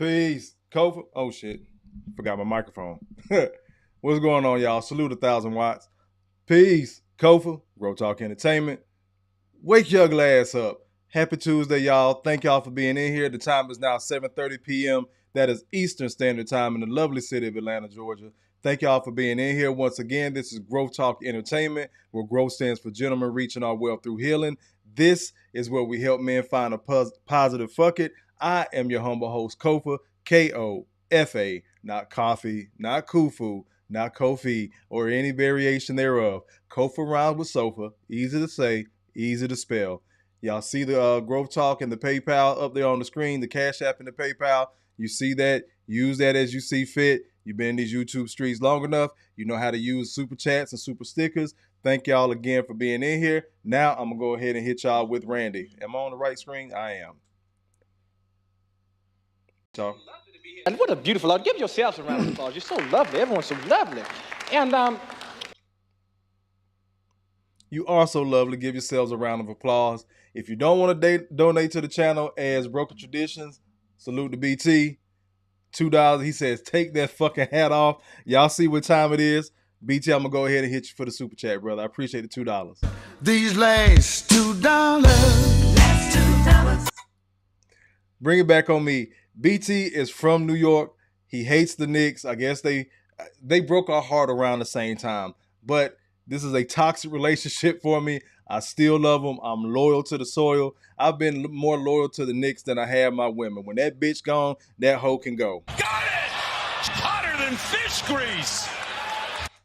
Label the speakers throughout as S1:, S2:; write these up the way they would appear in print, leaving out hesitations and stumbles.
S1: Peace. Kofa. Oh, shit. Forgot my microphone. What's going on, y'all? Salute 1,000 watts. Peace. Kofa. G.R.O.W.T.H Entertainment. Wake your ugly ass up. Happy Tuesday, y'all. Thank y'all for being in here. The time is now 7:30 p.m. That is Eastern Standard Time in the lovely city of Atlanta, Georgia. Thank y'all for being in here. Once again, this is G.R.O.W.T.H Entertainment, where growth stands for gentlemen reaching our wealth through healing. This is where we help men find a positive fuck it. I am your humble host, Kofa, K-O-F-A, not coffee, not kufu, not Kofi, or any variation thereof. Kofa rhymes with sofa, easy to say, easy to spell. Y'all see the G.R.O.W.T.H and the PayPal up there on the screen, the Cash App and the PayPal. You see that. Use that as you see fit. You've been in these YouTube streets long enough. You know how to use super chats and super stickers. Thank y'all again for being in here. Now I'm going to go ahead and hit y'all with Randy. Am I on the right screen? I am. Talk.
S2: And what a beautiful, give yourselves a round of applause. You're so lovely. Everyone's so lovely. And
S1: you are so lovely. Give yourselves a round of applause. If you don't want to donate to the channel as Broken Traditions, salute to BT. $2. He says, take that fucking hat off. Y'all see what time it is. BT, I'm going to go ahead and hit you for the super chat, brother. I appreciate the $2.
S3: These last $2. Last $2.
S1: Bring it back on me. BT is from New York. He hates the Knicks. I guess they broke our heart around the same time. But this is a toxic relationship for me. I still love them. I'm loyal to the soil. I've been more loyal to the Knicks than I have my women. When that bitch gone, that hoe can go.
S3: Got it! Hotter than fish grease.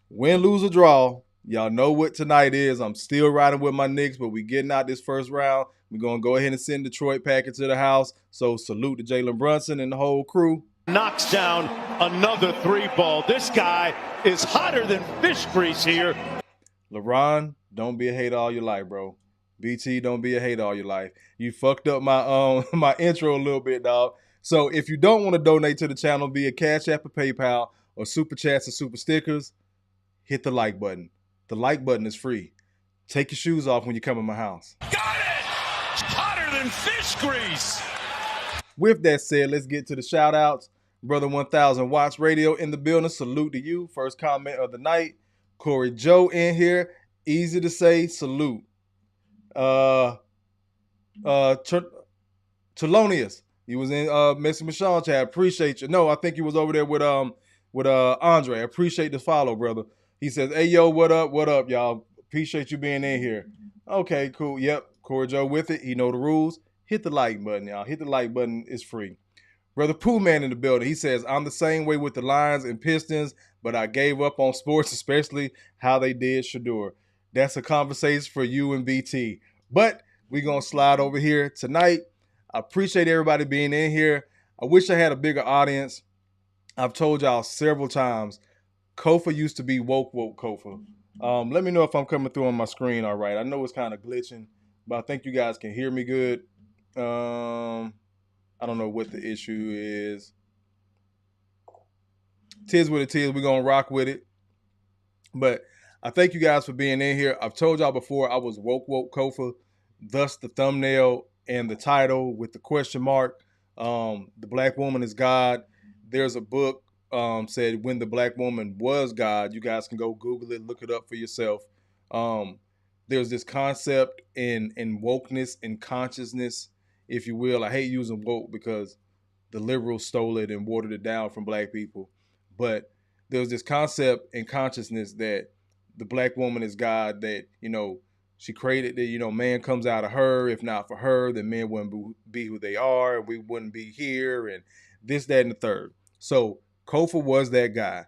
S1: Win, lose, or draw, y'all know what tonight is. I'm still riding with my Knicks, but we getting out this first round. We're going to go ahead and send Detroit Packer to the house. So salute to Jalen Brunson and the whole crew.
S4: Knocks down another 3-ball. This guy is hotter than fish grease here.
S1: LeBron, don't be a hater all your life, bro. BT, don't be a hater all your life. You fucked up my my intro a little bit, dog. So if you don't want to donate to the channel via Cash App or PayPal or Super Chats or Super Stickers, hit the like button. The like button is free. Take your shoes off when you come in my house.
S3: Got it! Hotter than fish grease.
S1: With that said, let's get to the shout outs. Brother 1000 Watts Radio in the building. Salute to you. First comment of the night. Corey Joe in here. Easy to say. Salute. Thelonious. He was in Messing with Sean chat. Appreciate you. No, I think he was over there with Andre. Appreciate the follow, brother. He says, hey, yo, what up? What up, y'all? Appreciate you being in here. Okay, cool. Yep. Corey Joe with it. He know the rules. Hit the like button, y'all. Hit the like button. It's free. Brother Pooh Man in the building. He says, I'm the same way with the Lions and Pistons, but I gave up on sports, especially how they did Shador. That's a conversation for you and BT. But we're going to slide over here tonight. I appreciate everybody being in here. I wish I had a bigger audience. I've told y'all several times, Kofa used to be woke Kofa. Let me know if I'm coming through on my screen all right. I know it's kind of glitching, but I think you guys can hear me good. I don't know what the issue is. Tis what it is. We're going to rock with it. But I thank you guys for being in here. I've told y'all before I was woke Kofa, thus the thumbnail and the title with the question mark. The Black Woman is God. There's a book said When the Black Woman Was God. You guys can go Google it, look it up for yourself. There's this concept in wokeness and consciousness, if you will. I hate using woke because the liberals stole it and watered it down from black people. But there's this concept in consciousness that the black woman is God, that, you know, she created that, you know, man comes out of her. If not for her, then men wouldn't be who they are. We wouldn't be here and this, that, and the third. So Kofa was that guy.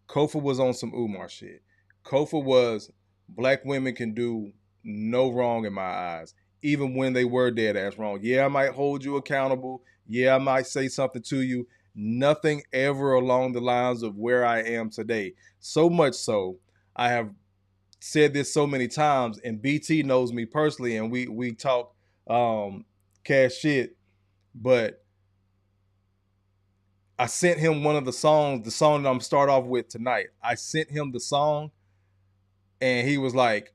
S1: Kofa was on some Umar shit. Kofa was black women can do no wrong in my eyes, even when they were dead ass wrong. Yeah, I might hold you accountable. Yeah, I might say something to you. Nothing ever along the lines of where I am today. So much so, I have said this so many times, and BT knows me personally, and we talk cash shit, but I sent him one of the song that I'm gonna start off with tonight. I sent him the song, and he was like,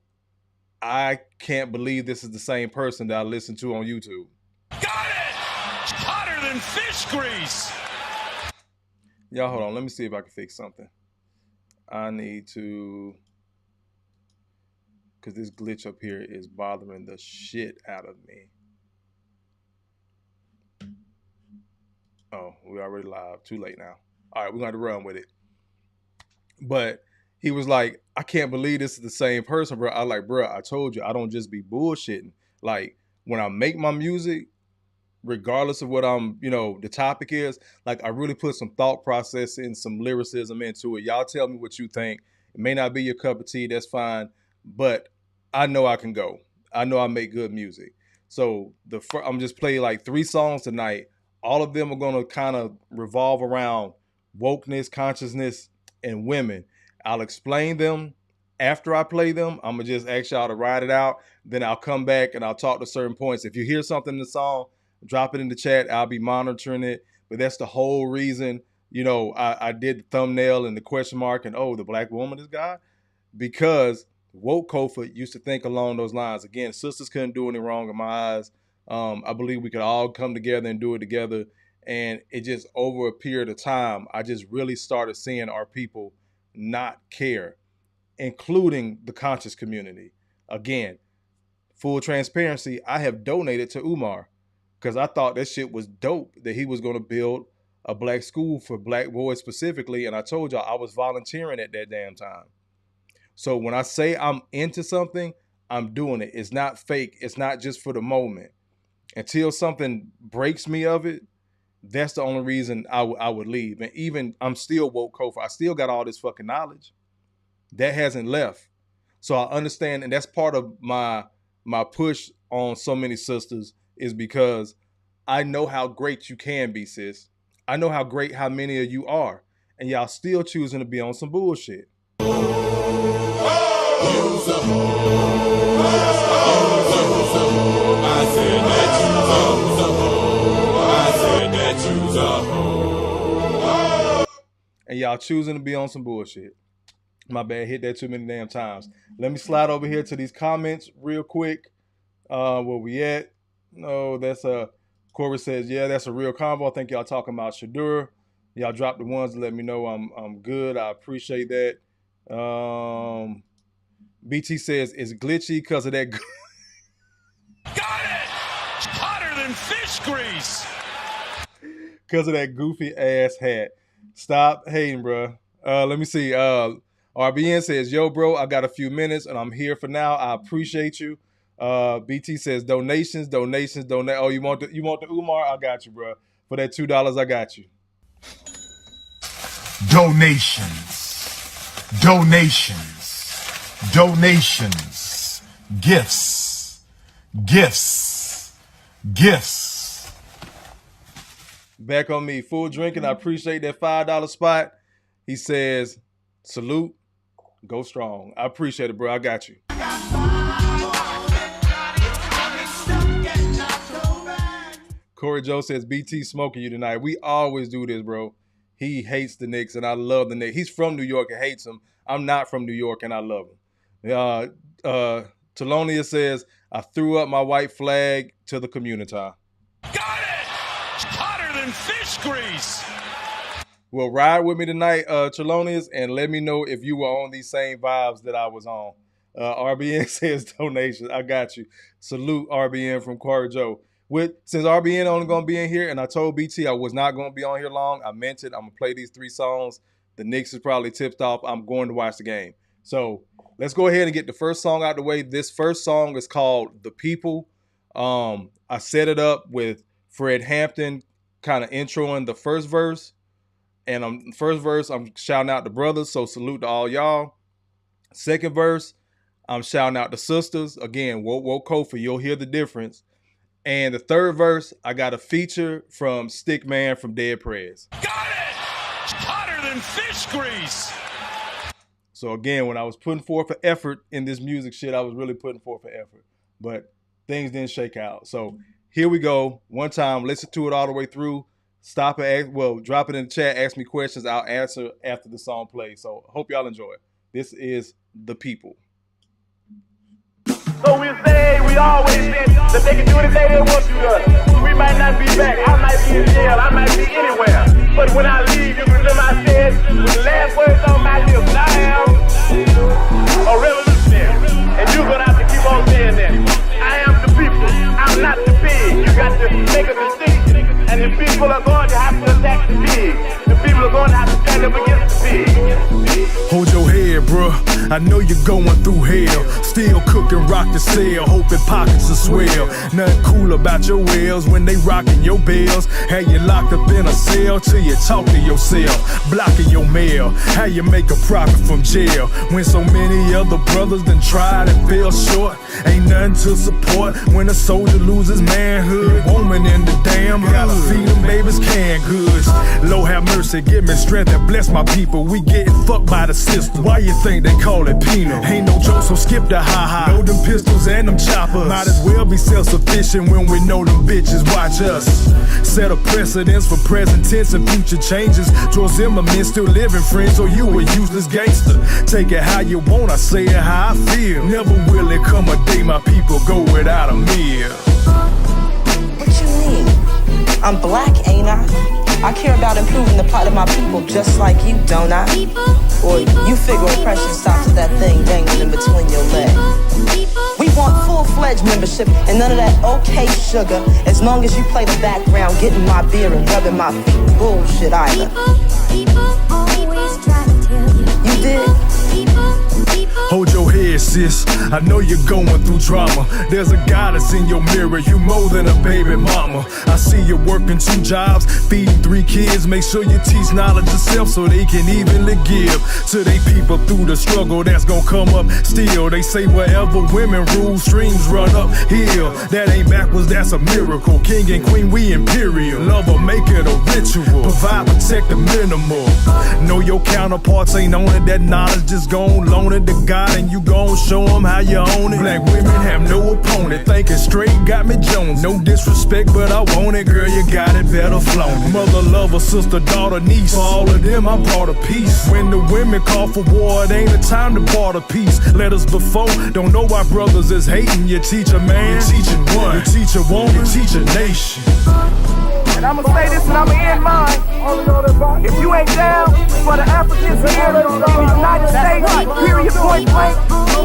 S1: I can't believe this is the same person that I listened to on YouTube.
S3: Got it! Hotter than fish grease.
S1: Y'all hold on. Let me see if I can fix something. I need to, because this glitch up here is bothering the shit out of me. Oh, we already live. Too late now. All right, we're going to run with it. But he was like, I can't believe this is the same person, bro. I like, bro, I told you, I don't just be bullshitting. Like, when I make my music, regardless of what the topic is, like, I really put some thought process and some lyricism into it. Y'all tell me what you think. It may not be your cup of tea, that's fine. But I know I can go. I know I make good music. So I'm just playing like 3 songs tonight. All of them are going to kind of revolve around wokeness, consciousness, and women. I'll explain them after I play them. I'm going to just ask y'all to ride it out. Then I'll come back and I'll talk to certain points. If you hear something in the song, drop it in the chat. I'll be monitoring it. But that's the whole reason, I did the thumbnail and the question mark and, the black woman is God. Because woke Kofa used to think along those lines. Again, sisters couldn't do any wrong in my eyes. I believe we could all come together and do it together. And it just, over a period of time, I just really started seeing our people not care, including the conscious community. Again, full transparency, I have donated to Umar because I thought that shit was dope, that he was going to build a black school for black boys specifically. And I told y'all I was volunteering at that damn time. So when I say I'm into something, I'm doing it. It's not fake. It's not just for the moment. Until something breaks me of it, that's the only reason I would leave. And even I'm still woke Kofa. I still got all this fucking knowledge. That hasn't left. So I understand, and that's part of my push on so many sisters is because I know how great you can be, sis. I know how many of you are. And y'all still choosing to be on some bullshit. And y'all choosing to be on some bullshit. My bad, hit that too many damn times. Let me slide over here to these comments real quick. Where we at? No, that's Corey says, yeah, that's a real convo. I think y'all talking about Shadur. Y'all drop the ones to let me know I'm good. I appreciate that. BT says it's glitchy because of that.
S3: Got it! Hotter than fish grease.
S1: Because of that goofy ass hat. Stop hating, bro. Let me see. RBN says, yo, bro, I got a few minutes and I'm here for now. I appreciate you. BT says donations. Oh, you want the Umar? I got you, bro. For that $2, I got you.
S5: Donations, gifts.
S1: Back on me, full drinking. I appreciate that $5 spot. He says, salute, go strong. I appreciate it, bro. I got you. Corey Joe says, BT smoking you tonight. We always do this, bro. He hates the Knicks, and I love the Knicks. He's from New York and hates them. I'm not from New York, and I love him. Telonia says, I threw up my white flag to the community.
S3: Got it! Hotter than fish grease.
S1: Well, ride with me tonight, Chelonius, and let me know if you were on these same vibes that I was on. RBN says donation. I got you. Salute RBN from Corey Joe. Since RBN only going to be in here, and I told BT I was not going to be on here long, I meant it. I'm going to play these 3 songs. The Knicks is probably tipped off. I'm going to watch the game. So let's go ahead and get the first song out the way. This first song is called The People. I set it up with Fred Hampton kind of introing the first verse. And first verse, I'm shouting out the brothers, so salute to all y'all. Second verse, I'm shouting out the sisters. Again, woke Kofa, you'll hear the difference. And the third verse, I got a feature from Stickman from Dead Prez.
S3: Got it! Hotter than fish grease.
S1: So again, when I was putting forth an effort in this music shit, I was really putting forth an effort. But things didn't shake out. So here we go. One time, listen to it all the way through. Stop it, drop it in the chat, ask me questions. I'll answer after the song plays. So hope y'all enjoy it. This is The People.
S6: So we always said that they can do anything they want to us. We might not be back. I might be in jail. I might be anywhere. But when I leave, you remember I said, with the last words on my lips, I am a revolutionary. And you're gonna have to keep on saying that. I am the people, I'm not the pig. You got to make a distinction. And the people are going to have to attack the pig. The people are going to have to stand up against the pig.
S5: Hold your head, bruh. I know you're going through hell. Still cooking, rock the cell, hoping pockets will swell. Nothing cool about your wells when they rocking your bells. How you locked up in a cell till you talk to yourself, blocking your mail. How you make a profit from jail when so many other brothers done tried and fell short. Ain't nothing to support when a soldier loses manhood. Woman in the damn hood. Gotta feed them babies canned goods. Lord have mercy, give me strength and bless my people. We getting fucked by the system. Why you think they call it penal? Ain't no joke, so skip the ha-ha. Know them pistols and them choppers. Might as well be self-sufficient when we know them bitches watch us. Set a precedence for present tense and future changes. George Zimmerman still living, friend, so you a useless gangster. Take it how you want, I say it how I feel. Never will it come a day my people go without a meal.
S7: What you mean? I'm black, ain't I? I care about improving the plight of my people just like you, don't I? Or you figure oppression stops at that thing dangling in between your legs. We want full-fledged membership and none of that okay sugar, as long as you play the background, getting my beer and rubbing my feet. Bullshit either. You did?
S5: Hold your head, sis. I know you're going through drama. There's a goddess in your mirror. You more than a baby mama. I see you working 2 jobs, feeding 3 kids. Make sure you teach knowledge yourself so they can evenly give to they people through the struggle that's gonna come up still. They say wherever women rule, streams run uphill. That ain't backwards, that's a miracle. King and queen, we imperial. Love or make it a ritual. Provide, protect the minimal. Know your counterparts ain't on it. That knowledge just gon' loan it to God and you gon' show them how you own it. Black women have no opponent. Thinking straight got me Jones. No disrespect, but I want it. Girl, you got it better flown. Mother, lover, sister, daughter, niece. For all of them, I brought a piece. When the women call for war, it ain't a time to barter peace. Letters before, don't know why brothers is hating. You teach a man, you're teaching one. You teach a woman, you teach a nation.
S6: And I'ma say this and I'ma end mine. If you ain't down for the Africans here in the United States, period, point blank,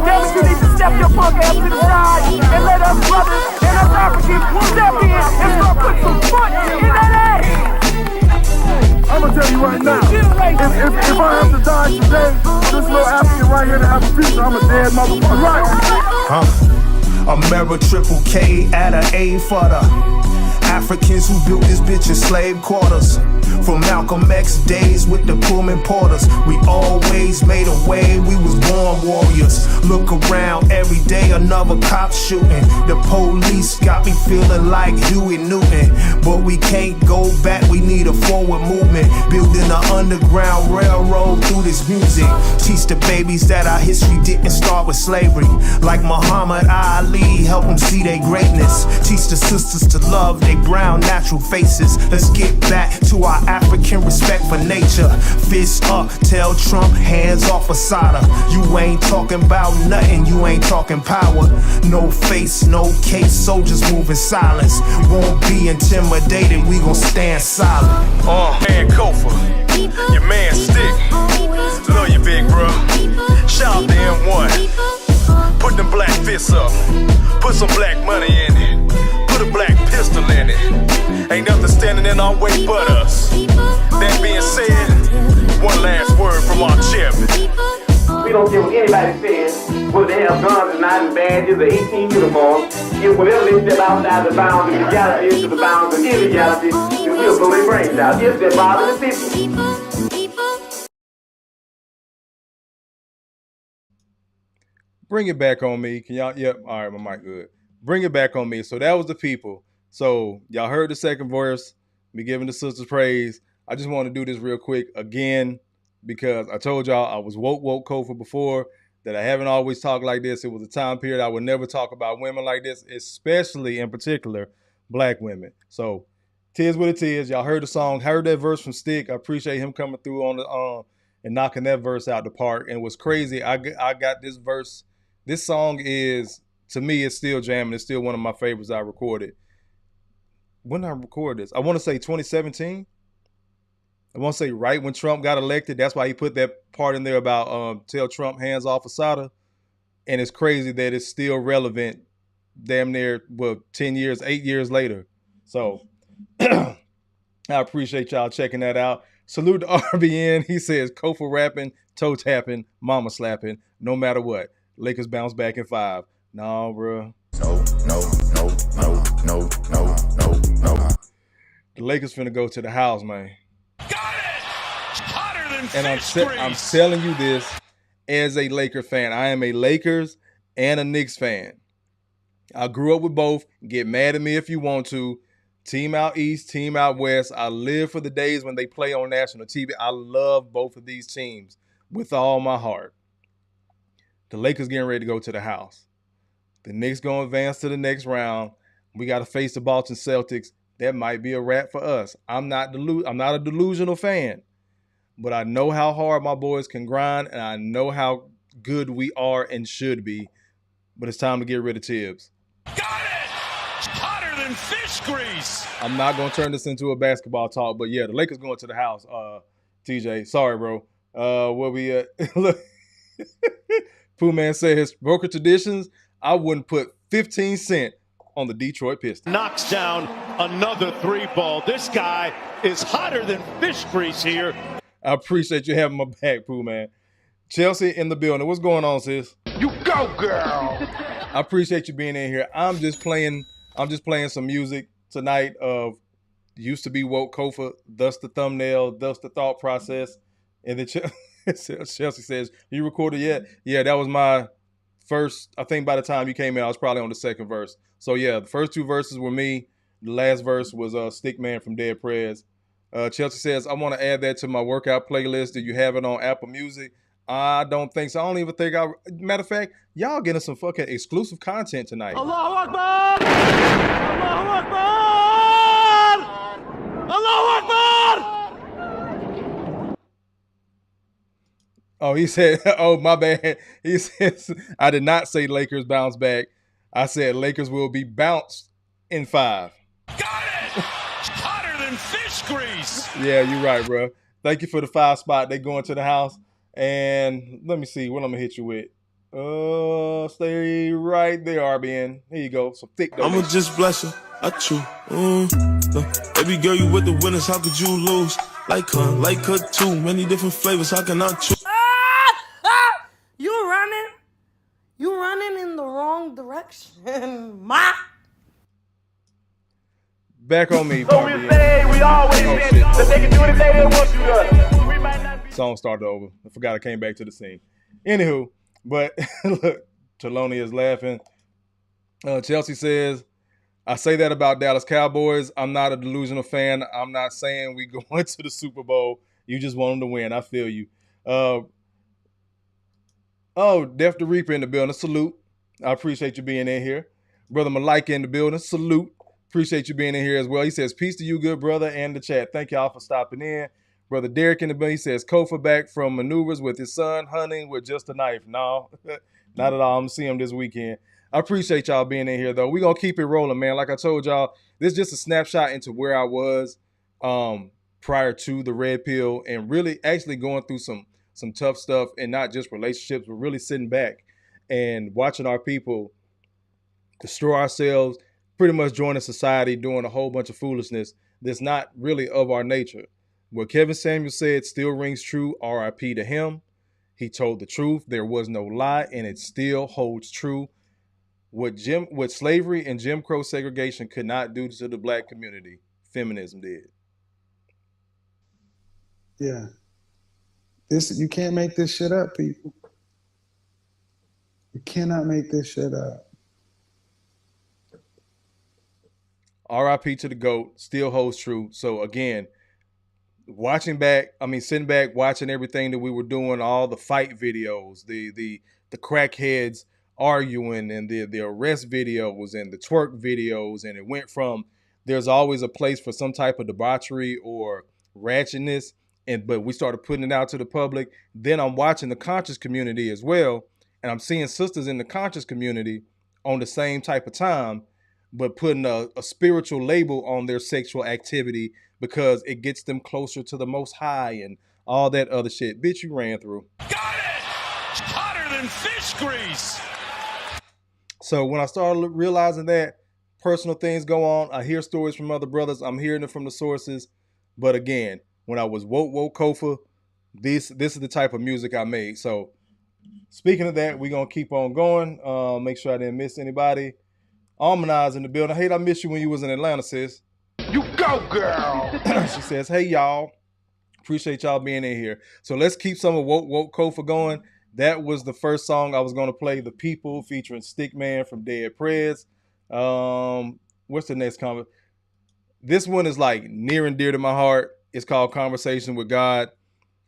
S6: damn it, you need to step your punk ass to the side and let us brothers and us Africans step in and start putting some foot in that ass.
S8: I'm gonna tell you right now, if I have to die today, this little African right here to have a future, I'm a dead motherfucker. Right?
S9: America triple K at an A for the Africans who built this bitch in slave quarters. From Malcolm X days with the Pullman Porters, we always made a way, we was born warriors. Look around every day, another cop shooting. The police got me feeling like Huey Newton. But we can't go back, we need a forward movement. Building an underground railroad through this music. Teach the babies that our history didn't start with slavery. Like Muhammad Ali, help them see their greatness. Teach the sisters to love their brown natural faces. Let's get back to our African respect for nature. Fists up, tell Trump hands off Asada. You ain't talking about nothing, you ain't talking power. No face, no case, soldiers move in silence. Won't be intimidated, we gon' stand silent.
S5: Man Kofa, your man Stick. Love you, big bro. Shout out to M1. Put them black fists up. Put some black money in it. Put a black pistol in it. Ain't nothing standing in our way but us. That being said, one last word from our chairman.
S6: We don't care what anybody says, whether they have guns or not, and badges or 18 uniforms. If whenever they step outside the bounds of legality into the bounds of illegality, then we'll blow their brains out. Yes, they're bothering the people.
S1: Bring it back on me. Can y'all? Yep. All right, my mic good. Bring it back on me. So that was the people. So y'all heard the second verse. Me giving the sisters praise. I just want to do this real quick again because I told y'all I was woke Kofa before, that I haven't always talked like this. It was a time period I would never talk about women like this, especially in particular black women. So tis what it is. Y'all heard the song, heard that verse from Stick. I appreciate him coming through on the and knocking that verse out the park. And what's crazy, I got this verse. This song is, to me, it's still jamming. It's still one of my favorites I recorded. When did I record this? I want to say 2017. I won't say right when Trump got elected. That's why he put that part in there about tell Trump hands off Asada. And it's crazy that it's still relevant damn near, 10 years, 8 years later. So I appreciate y'all checking that out. Salute to RBN. He says Kofa rapping, toe tapping, mama slapping, no matter what. Lakers bounce back in 5. No, bro.
S9: No.
S1: The Lakers finna go to the house, man.
S3: Got it! Hotter than
S1: And
S3: fish grease.
S1: I'm telling you this as a Laker fan. I am a Lakers and a Knicks fan. I grew up with both. Get mad at me if you want to. Team out East, team out West. I live for the days when they play on national TV. I love both of these teams with all my heart. The Lakers getting ready to go to the house. The Knicks going to advance to the next round. We got to face the Boston Celtics. That might be a wrap for us. I'm not a delusional fan, but I know how hard my boys can grind, and I know how good we are and should be. But it's time to get rid of Tibbs.
S3: Got it! Hotter than fish grease.
S1: I'm not going to turn this into a basketball talk, but yeah, the Lakers going to the house. TJ, sorry, bro. Where we at? Look, Pooh Man said his broker traditions, I wouldn't put 15 cents on the Detroit Pistons.
S4: Knocks down another 3 ball. This guy is hotter than fish grease here.
S1: I appreciate you having my back, Pooh Man. Chelsea in the building. What's going on, sis?
S6: You go, girl.
S1: I appreciate you being in here. I'm just playing some music tonight of used to be woke Kofa, thus the thumbnail, thus the thought process. And then Chelsea says, you recorded yet? Yeah, that was my first. I think by the time you came in, I was probably on the second verse. So yeah, the first 2 verses were me. The last verse was Stickman from Dead Prez. Chelsea says, I want to add that to my workout playlist. Do you have it on Apple Music? I don't think so. I don't even think matter of fact, y'all getting some fucking exclusive content tonight.
S6: Allahu Akbar! Allahu Akbar! Allahu Akbar!
S1: Oh, he said, oh, my bad. He says, I did not say Lakers bounce back. I said Lakers will be bounced in 5.
S3: Got it! Hotter than fish grease.
S1: Yeah, you're right, bro. Thank you for the 5 spot. They going to the house. And let me see what I'm going to hit you with. Stay right there, RBN. Here you go. Some thick dough.
S10: I'ma just bless her. I chew. Baby girl, you with the winners. How could you lose? Like her too. Many different flavors. How can I choose?
S11: You running in the wrong direction, ma.
S1: Back on me,
S6: So we
S1: RBN.
S6: say we always been that they can do anything they want you to. We might not be.
S1: Song started over. I forgot I came back to the scene. Anywho, but look, Taloni is laughing. Chelsea says, I say that about Dallas Cowboys. I'm not a delusional fan. I'm not saying we going to the Super Bowl. You just want them to win. I feel you. Def the Reaper in the building. Salute. I appreciate you being in here. Brother Malika in the building. Salute. Appreciate you being in here as well. He says, peace to you, good brother, and the chat. Thank y'all for stopping in. Brother Derek in the building. He says, Kofa back from maneuvers with his son, hunting with just a knife. No, not at all. I'm going to see him this weekend. I appreciate y'all being in here, though. We're going to keep it rolling, man. Like I told y'all, this is just a snapshot into where I was prior to the red pill and really actually going through some tough stuff and not just relationships, but really sitting back and watching our people destroy ourselves, pretty much joining society, doing a whole bunch of foolishness that's not really of our nature. What Kevin Samuel said still rings true. RIP to him. He told the truth. There was no lie, and it still holds true. What slavery and Jim Crow segregation could not do to the black community, feminism did.
S12: Yeah. You can't make this shit up, people. You cannot make this shit up.
S1: RIP to the GOAT still holds true. So again, sitting back, watching everything that we were doing, all the fight videos, the crackheads arguing, and the arrest videos and the twerk videos, and it went from there's always a place for some type of debauchery or ratchetness, but we started putting it out to the public. Then I'm watching the conscious community as well, and I'm seeing sisters in the conscious community on the same type of time but putting a spiritual label on their sexual activity because it gets them closer to the Most High and all that other shit. Bitch, you ran through.
S3: Got it! Hotter than fish grease.
S1: So when I started realizing that personal things go on, I hear stories from other brothers. I'm hearing it from the sources. But again, when I was woke Kofa, this is the type of music I made. So speaking of that, we're going to keep on going. Make sure I didn't miss anybody. Almanaz in the building. Hey, I missed you when you was in Atlanta, sis.
S6: You go, girl.
S1: She says, hey, y'all. Appreciate y'all being in here. So let's keep some of woke Kofa going. That was the first song I was going to play, The People, featuring Stickman from Dead Prez. What's the next comment? This one is like near and dear to my heart. It's called Conversation with God.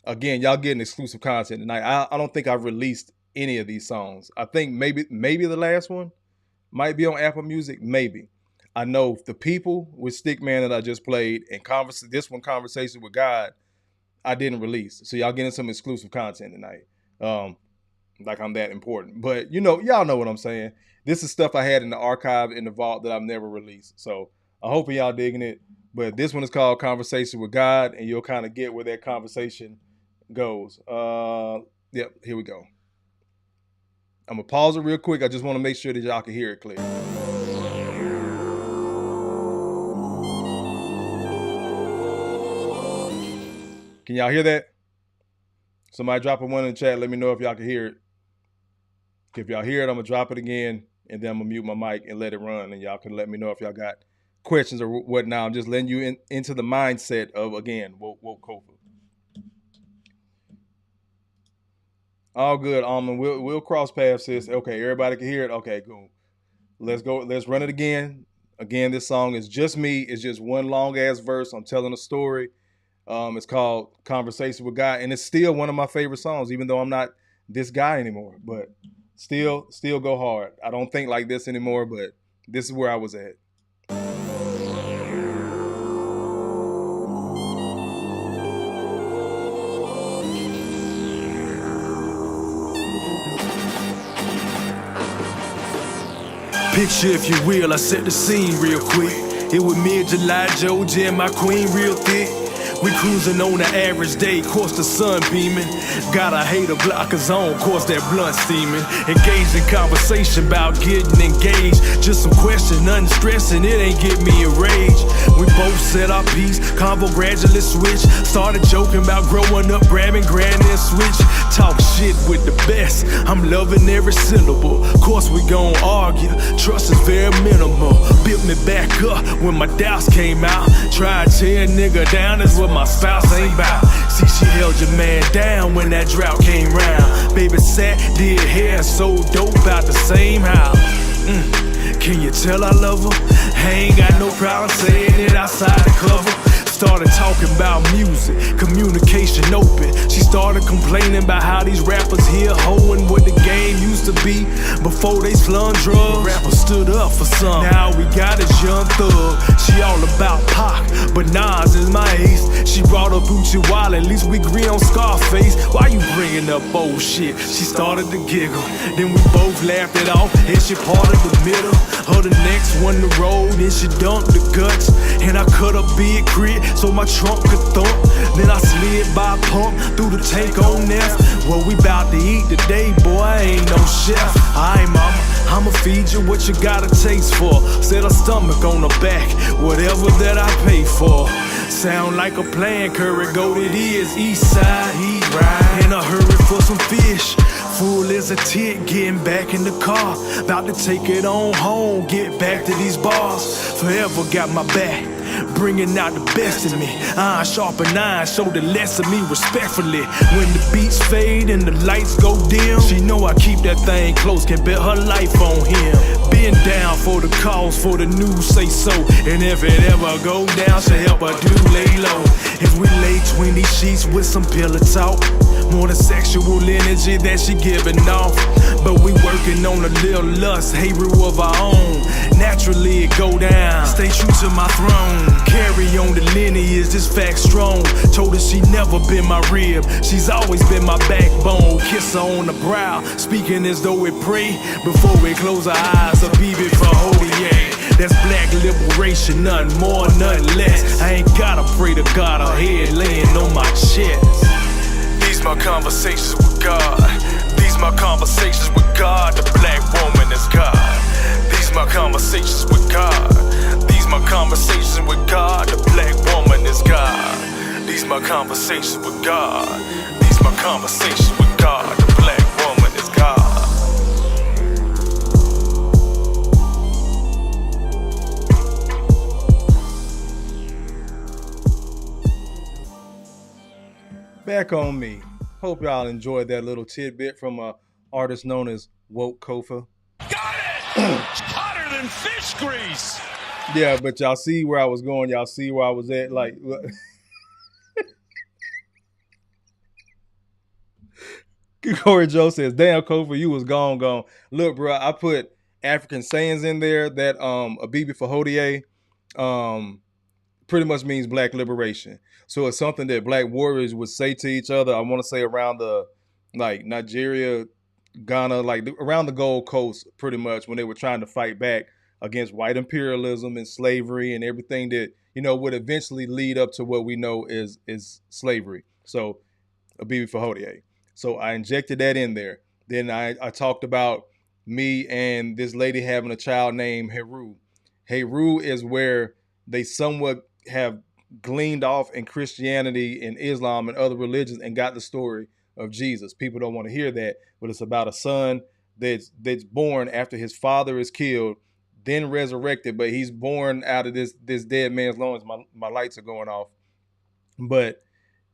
S1: Again, y'all getting exclusive content tonight. I don't think I've released any of these songs. I think maybe the last one might be on Apple Music. Maybe. I know The People with Stickman that I just played, and this one, Conversation with God, I didn't release. So y'all getting some exclusive content tonight. Like I'm that important. But y'all know what I'm saying. This is stuff I had in the archive in the vault that I've never released. So I hope y'all digging it. But this one is called Conversation with God, and you'll kind of get where that conversation goes. Yep, here we go. I'm gonna pause it real quick. I just want to make sure that y'all can hear it clear. Can y'all hear that? Somebody drop a one in the chat. Let me know if y'all can hear it. If y'all hear it, I'm gonna drop it again, and then I'm gonna mute my mic and let it run, and y'all can let me know if y'all got questions or whatnot. I'm just letting you into the mindset of, again, woke Kofa. All good, Almond. We'll cross paths, sis. Okay, everybody can hear it. Okay, cool. Let's go. Let's run it again. Again, this song is just me. It's just one long ass verse. I'm telling a story. It's called Conversation with God, and it's still one of my favorite songs, even though I'm not this guy anymore. But still go hard. I don't think like this anymore, but this is where I was at.
S5: Picture, if you will, I set the scene real quick. It was mid-July, Joe, Jen, my queen real thick. We cruising on an average day, course the sun beaming. Got a hater blockers on, course that blunt steaming. Engaged in conversation about getting engaged. Just some question, nothing stressing, it ain't get me enraged. We both said our piece, convo gradually switch. Started joking about growing up, grabbing granny and switch. Talk shit with the best, I'm loving every syllable. Course we gon' argue, trust is very minimal. Built me back up when my doubts came out. Tried to tear a nigga down, that's what my spouse ain't bout. See, she held your man down when that drought came round. Baby sat, did hair, so dope out the same house. Can you tell I love her? I ain't got no problem saying it outside the cover. Started talking about music, communication open. She started complaining about how these rappers here hoeing what the game used to be before they slung drugs. Rappers stood up for some. Now we got a young thug. She all about Pac, but Nas is my ace. She brought up Uchi Wale, at least we agree on Scarface. Why you bringing up old shit? She started to giggle. Then we both laughed it off, and she parted the middle of the next one to roll. Then she dumped the guts, and I cut a big crit so my trunk could thump. Then I slid by pump through the tank on F. What we bout to eat today, boy, I ain't no chef. Aight, mama, I'ma feed you what you got a taste for. Set her stomach on her back, whatever that I pay for. Sound like a plan, G.R.O.W.T.H is east side, eat right. In a hurry for some fish, full as a tit, getting back in the car. About to take it on home, get back to these bars. Forever got my back, bringing out the best in me. Iron sharpen iron, show the less of me respectfully. When the beats fade and the lights go dim, she know I keep that thing close, can bet her life on him. Been down for the cause, for the news say so. And if it ever go down, she help her do lay low. If we lay 20 sheets with some pillow talk, more than sexual energy that she giving off. But we working on a little lust, hatred of our own. Naturally it go down, stay true to my throne. Carry on the lineage, this fact strong. Told her she never been my rib, she's always been my backbone. Kiss her on the brow, speaking as though we pray before we close our eyes. A BB for holy, yeah. That's liberation, nothing more, nothing less. I ain't gotta pray to God, her head laying on my chest. These my conversations with God. These my conversations with God. The black woman is God. These my conversations with God. These my conversations with God. The black woman is God. These my conversations with God. These my conversations with God. The black woman is God.
S1: Back on me. Hope y'all enjoyed that little tidbit from an artist known as Kofa.
S3: Got it! Hotter than fish grease.
S1: Yeah, but y'all see where I was going. Y'all see where I was at. Like, Corey Joe says, "Damn, Kofa, you was gone." Look, bro, I put African sayings in there that Abibi Fahodie pretty much means black liberation. So it's something that black warriors would say to each other. I want to say around the Nigeria, Ghana, around the Gold Coast, pretty much when they were trying to fight back against white imperialism and slavery and everything that would eventually lead up to what we know is slavery. So Abibi Fahodie. So I injected that in there. Then I talked about me and this lady having a child named Heru. Heru is where they somewhat have gleaned off in Christianity and Islam and other religions and got the story of Jesus. People don't want to hear that, but it's about a son that's born after his father is killed, then resurrected, but he's born out of this dead man's loins. My lights are going off. But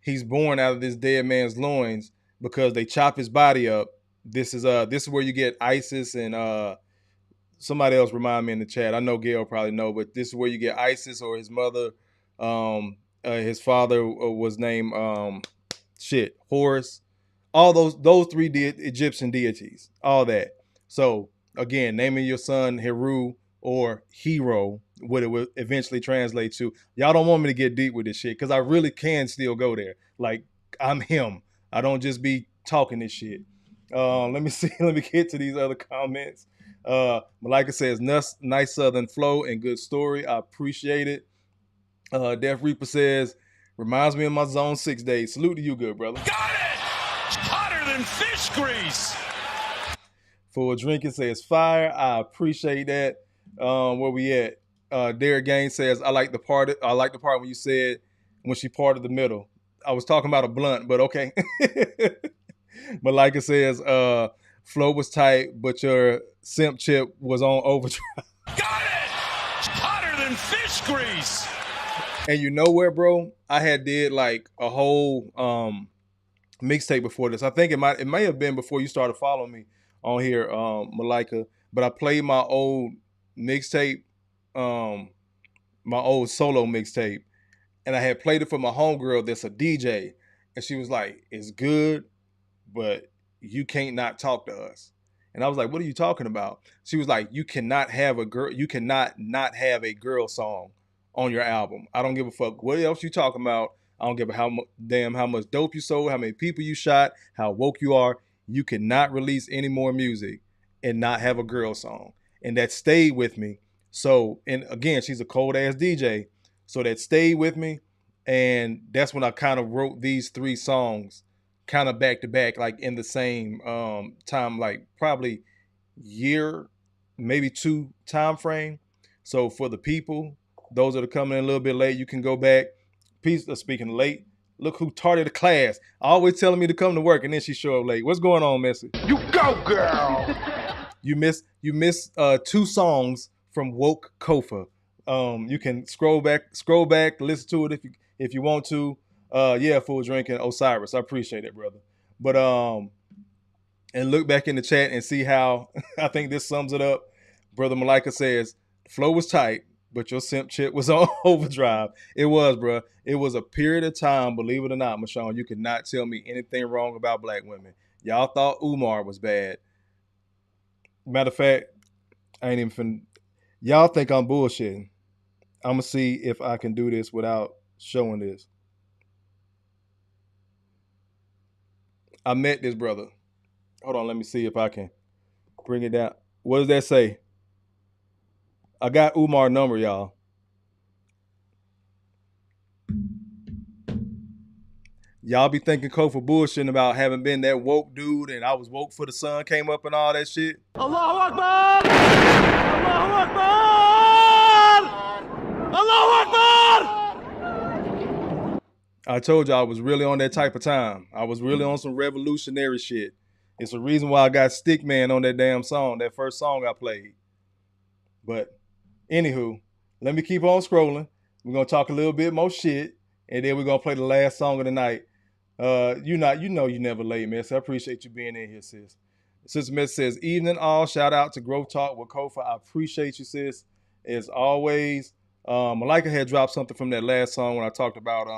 S1: he's born out of this dead man's loins because they chop his body up. This is where you get ISIS and somebody else remind me in the chat. I know Gail probably know, but this is where you get ISIS or his mother. His father was named Horus. All those three Egyptian deities. All that. So again, naming your son Heru or Hero, what it will eventually translate to. Y'all don't want me to get deep with this shit because I really can still go there. Like, I'm him. I don't just be talking this shit. Let me see. Let me get to these other comments. Malika says, nice southern flow and good story. I appreciate it. Death Reaper says, reminds me of my Zone 6 days. Salute to you, good brother.
S3: Got it! Hotter than fish grease.
S1: For drinking says fire. I appreciate that. Where we at? Derek Gaines says, I like the part when you said when she parted the middle. I was talking about a blunt, but okay. Malika says, flow was tight, but your simp chip was on overdrive.
S3: Got it! Hotter than fish grease.
S1: And you know where, bro? I had did like a whole mixtape before this. I think it may have been before you started following me on here, Malika. But I played my old mixtape, my old solo mixtape, and I had played it for my homegirl that's a DJ, and she was like, "It's good, but you can't not talk to us." And I was like, "What are you talking about?" She was like, "You cannot have a girl. You cannot not have a girl song on your album. I don't give a fuck what else you talking about. I don't give a how much dope you sold, how many people you shot, how woke you are. You cannot release any more music and not have a girl song." And that stayed with me. So, and again, she's a cold ass DJ. So that stayed with me. And that's when I kind of wrote these 3 songs kind of back to back, like in the same time, like probably year, maybe 2 time frame. So for the people, those that are coming in a little bit late, you can go back. Speaking late, look who tarted the class. Always telling me to come to work, and then she show up late. What's going on, Messy?
S6: You go, girl.
S1: You missed 2 songs from Woke Kofa. You can scroll back, listen to it if you want to. Yeah, full drinking Osiris. I appreciate it, brother. But and look back in the chat and see how I think this sums it up. Brother Malika says, the flow was tight, but your simp chip was on overdrive. It was, bro. It was a period of time, believe it or not, Michonne, you could not tell me anything wrong about black women. Y'all thought Umar was bad. Matter of fact, I ain't even y'all think I'm bullshitting. I'm going to see if I can do this without showing this. I met this brother. Hold on, let me see if I can bring it down. What does that say? I got Umar's number, y'all. Y'all be thinking Kofa bullshitting about having been that woke dude and I was woke for the sun came up and all that shit.
S6: Allahu Akbar! Allahu Akbar! Allahu Akbar!
S1: I told you I was really on that type of time. I was really on some revolutionary shit. It's a reason why I got Stickman on that damn song, that first song I played. But anywho, let me keep on scrolling. We're gonna talk a little bit more shit, and then we're gonna play the last song of the night. You never late, Miss. I appreciate you being in here, sis. Sister Miss says, evening all. Shout out to Growth Talk with Kofa. I appreciate you, sis. As always. Malika had dropped something from that last song when I talked about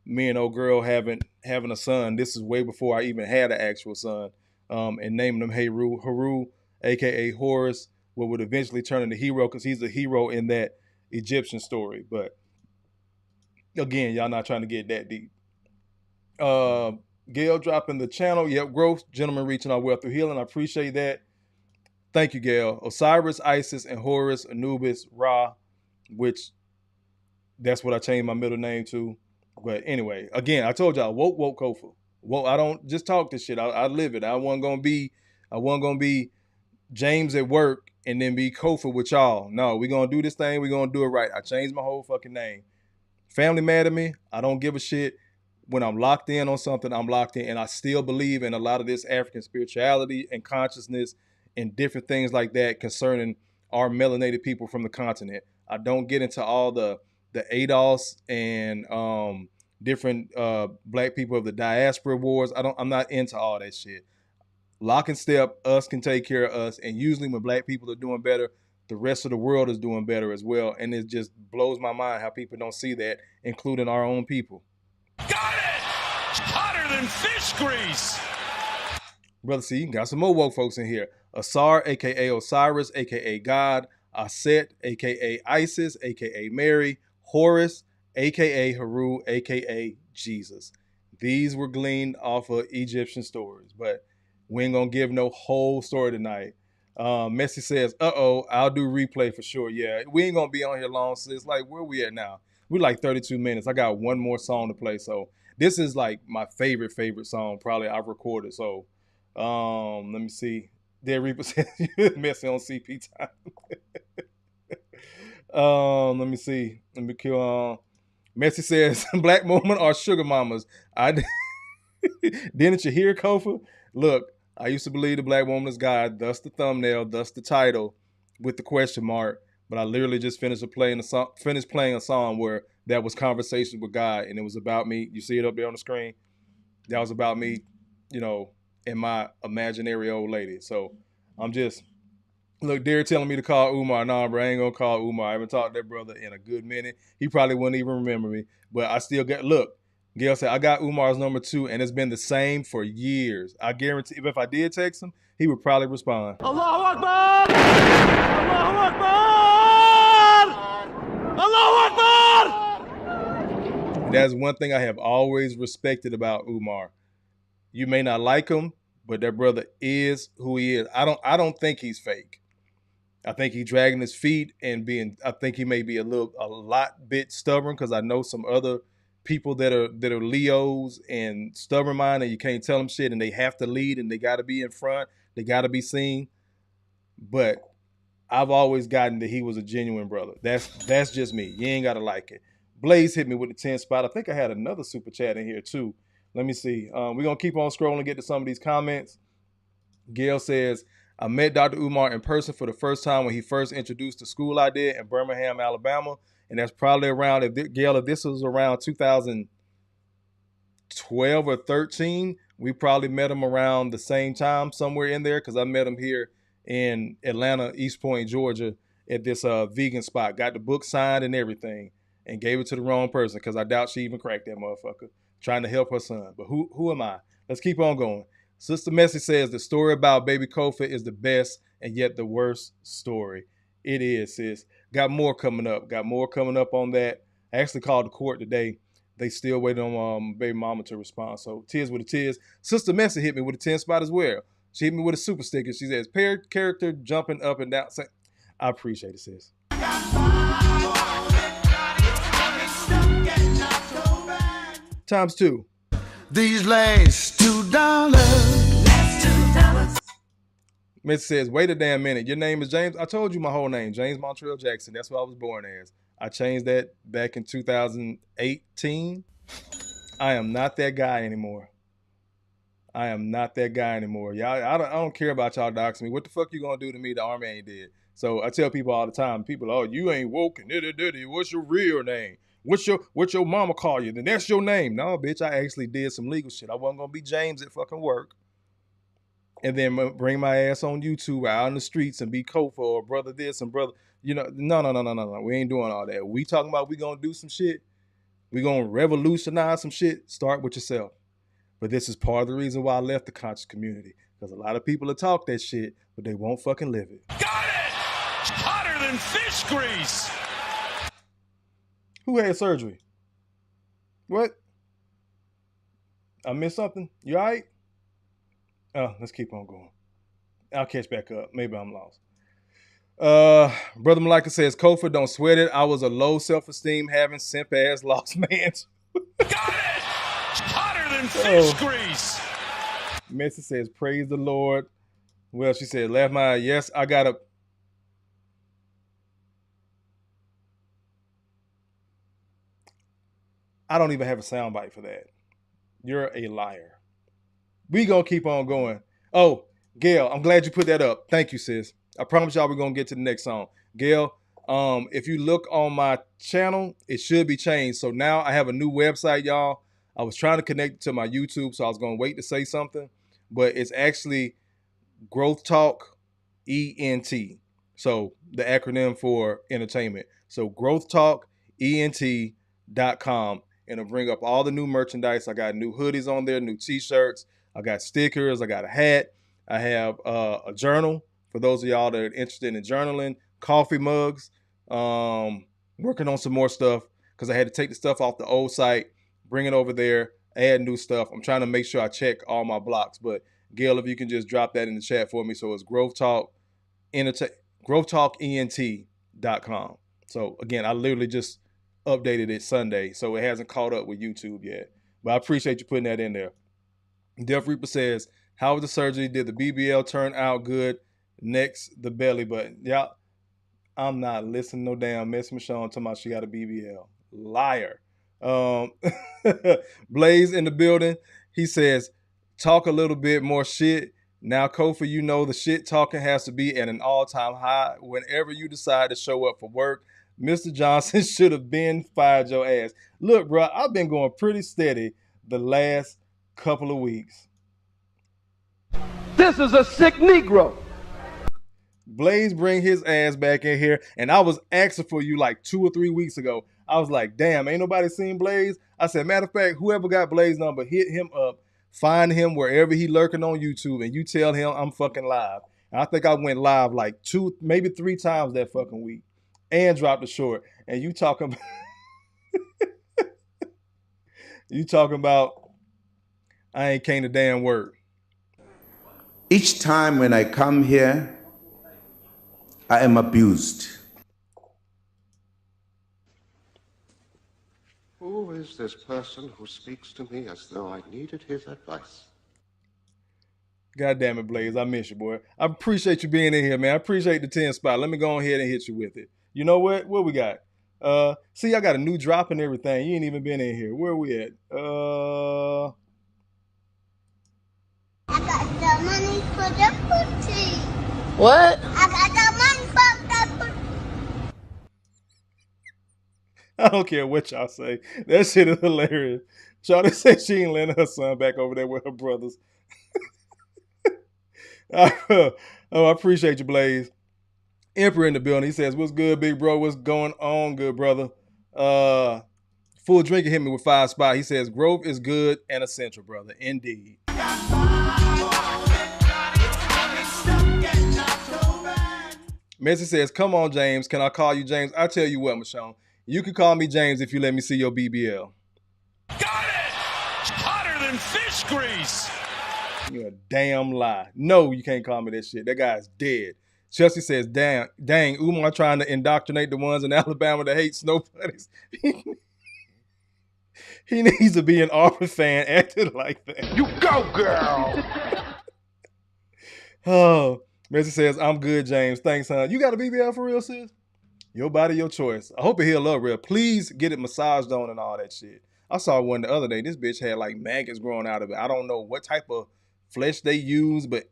S1: me and old girl having a son. This is way before I even had an actual son. And naming him Haru, aka Horus, what would eventually turn into Hero, because he's a hero in that Egyptian story. But again, y'all not trying to get that deep. Gail dropping the channel. Yep, growth. Gentlemen reaching our well through healing. I appreciate that. Thank you, Gail. Osiris, Isis, and Horus, Anubis, Ra, which that's what I changed my middle name to. But anyway, again, I told y'all, woke Kofa. Well, I don't just talk this shit. I live it. I wasn't gonna be James at work and then be Kofa with y'all. No, we're gonna do this thing. We're gonna do it right. I changed my whole fucking name. Family mad at me. I don't give a shit. When I'm locked in on something, I'm locked in. And I still believe in a lot of this African spirituality and consciousness and different things like that concerning our melanated people from the continent. I don't get into all the ADOS and different black people of the diaspora wars. I'm not into all that shit. Lock and step, us can take care of us. And usually when black people are doing better, the rest of the world is doing better as well. And it just blows my mind how people don't see that, including our own people.
S3: Got it! Hotter than fish grease!
S1: Brother C, got some more woke folks in here. Asar, a.k.a. Osiris, a.k.a. God. Aset, a.k.a. Isis, a.k.a. Mary. Horus, a.k.a. Haru, a.k.a. Jesus. These were gleaned off of Egyptian stories, but we ain't gonna give no whole story tonight. Messi says, I'll do replay for sure. Yeah, we ain't gonna be on here long, so it's like, where we at now? We're like 32 minutes. I got one more song to play, so this is like my favorite song probably I've recorded. So let me see. Dead Reaper says Messi on CP time. Let me see. Let me kill. Messi says Black Moment or Sugar Mamas. Didn't you hear, Kofa? Look, I used to believe the Black Woman is God. Thus the thumbnail. Thus the title with the question mark. But I literally just finished playing a song where that was conversation with God, and it was about me. You see it up there on the screen. That was about me, and my imaginary old lady. So I'm just, look, they're telling me to call Umar. Nah, bro, I ain't gonna call Umar. I haven't talked to that brother in a good minute. He probably wouldn't even remember me. But I still Gail said, I got Umar's number 2, and it's been the same for years. I guarantee if I did text him, he would probably respond.
S6: Allahu Akbar! Allahu Akbar! Allahu Akbar!
S1: That's one thing I have always respected about Umar. You may not like him, but that brother is who he is. I don't think he's fake. I think he's dragging his feet and I think he may be a lot bit stubborn, because I know some other people that are Leos and stubborn minded, and you can't tell them shit, and they have to lead, and they got to be in front. They got to be seen. But I've always gotten that he was a genuine brother. That's just me. You ain't got to like it. Blaze hit me with the 10 spot. I think I had another super chat in here too. Let me see. We're going to keep on scrolling and get to some of these comments. Gail says, I met Dr. Umar in person for the first time when he first introduced the school I did in Birmingham, Alabama. And that's probably around, if this was around 2012 or 13, we probably met him around the same time, somewhere in there, because I met him here in Atlanta, East Point, Georgia, at this vegan spot. Got the book signed and everything, and gave it to the wrong person, because I doubt she even cracked that motherfucker, trying to help her son. But who am I? Let's keep on going. Sister Messi says the story about baby Kofa is the best and yet the worst story. It is, sis. Got more coming up on that. I actually called the court today. They still waiting on baby mama to respond. So tears with a tears. Sister Messi hit me with a 10 spot as well. She hit me with a super sticker. She says, paired character jumping up and down. I appreciate it, sis. Times 2.
S13: These last $2.
S1: Miss says, wait a damn minute. Your name is James? I told you my whole name, James Montreal Jackson. That's what I was born as. I changed that back in 2018. I am not that guy anymore. I am not that guy anymore. Y'all, I don't care about y'all doxing me. What the fuck you gonna do to me? The Army ain't did. So I tell people all the time, people, oh, you ain't woke and what's your real name? What's your mama call you? Then that's your name. No, bitch, I actually did some legal shit. I wasn't gonna be James at fucking work. And then bring my ass on YouTube out in the streets and be Kofa or brother this and brother, no. We ain't doing all that. We talking about we gonna do some shit. We gonna revolutionize some shit. Start with yourself. But this is part of the reason why I left the conscious community. Because a lot of people will talk that shit, but they won't fucking live it.
S3: Got it! Hotter than fish grease!
S1: Who had surgery? What? I missed something? You all right? Oh, let's keep on going. I'll catch back up. Maybe I'm lost. Brother Malika says, Kofa, don't sweat it. I was a low self-esteem having simp ass lost man.
S3: Got it! Hotter than fish grease!
S1: Messy says, praise the Lord. Well, she said, laugh my eye. Yes, I got a... I don't even have a soundbite for that. You're a liar. We gonna keep on going. Oh, Gail, I'm glad you put that up. Thank you, sis. I promise y'all we're gonna get to the next song. Gail, if you look on my channel, it should be changed. So now I have a new website, y'all. I was trying to connect it to my YouTube, so I was gonna wait to say something, but it's actually G.R.O.W.T.H. So the acronym for entertainment. So growthtalk.ent.com. And it'll bring up all the new merchandise. I got new hoodies on there, new t-shirts. I got stickers. I got a hat. I have a journal for those of y'all that are interested in journaling. Coffee mugs. Working on some more stuff because I had to take the stuff off the old site, bring it over there, add new stuff. I'm trying to make sure I check all my blocks. But Gail, if you can just drop that in the chat for me. So it's growthtalk.ent.com. So again, I literally just updated it Sunday, so it hasn't caught up with YouTube yet. But I appreciate you putting that in there. Def Reaper says, how was the surgery? Did the BBL turn out good? Next, the belly button. Yeah, I'm not listening no damn Miss Michonne talking about she got a BBL. Liar. Blaze in the building. He says, talk a little bit more shit. Now, Kofa, you know the shit talking has to be at an all-time high whenever you decide to show up for work. Mr. Johnson should have been fired your ass. Look, bro, I've been going pretty steady the last couple of weeks.
S6: This is a sick Negro.
S1: Blaze bring his ass back in here, and I was asking for you like 2 or 3 weeks ago. I was like, damn, ain't nobody seen Blaze? I said, matter of fact, whoever got Blaze number, hit him up, find him wherever he lurking on YouTube, and you tell him I'm fucking live. And I think I went live like 2, maybe 3 times that fucking week. And dropped a short, and you talking about I ain't came a damn word.
S14: Each time when I come here, I am abused.
S15: Who is this person who speaks to me as though I needed his advice?
S1: God damn it, Blaze, I miss you, boy. I appreciate you being in here, man. I appreciate the 10 spot. Let me go ahead and hit you with it. You know what? What we got? See, I got a new drop and everything. You ain't even been in here. Where we at?
S16: I got the money for the booty.
S11: What?
S16: I got the money for the booty.
S1: I don't care what y'all say. That shit is hilarious. Shawty said she ain't letting her son back over there with her brothers. Oh, I appreciate you, Blaze. Emperor in the building. He says, what's good, big bro? What's going on, good brother? Full Drinker hit me with 5 spot. He says, growth is good and essential, brother. Indeed. Messi says, come on, James. Can I call you James? I tell you what, Michonne. You can call me James if you let me see your BBL.
S3: Got it! Hotter than fish grease!
S1: You're a damn lie. No, you can't call me that shit. That guy's dead. Chelsea says, dang, Umar trying to indoctrinate the ones in Alabama that hate snow bunnies. He needs to be an Auburn fan acting like that.
S6: You go, girl.
S1: Oh, Messi says, I'm good, James. Thanks, hon. You got a BBL for real, sis? Your body, your choice. I hope it heal up real. Please get it massaged on and all that shit. I saw one the other day. This bitch had like maggots growing out of it. I don't know what type of flesh they use, but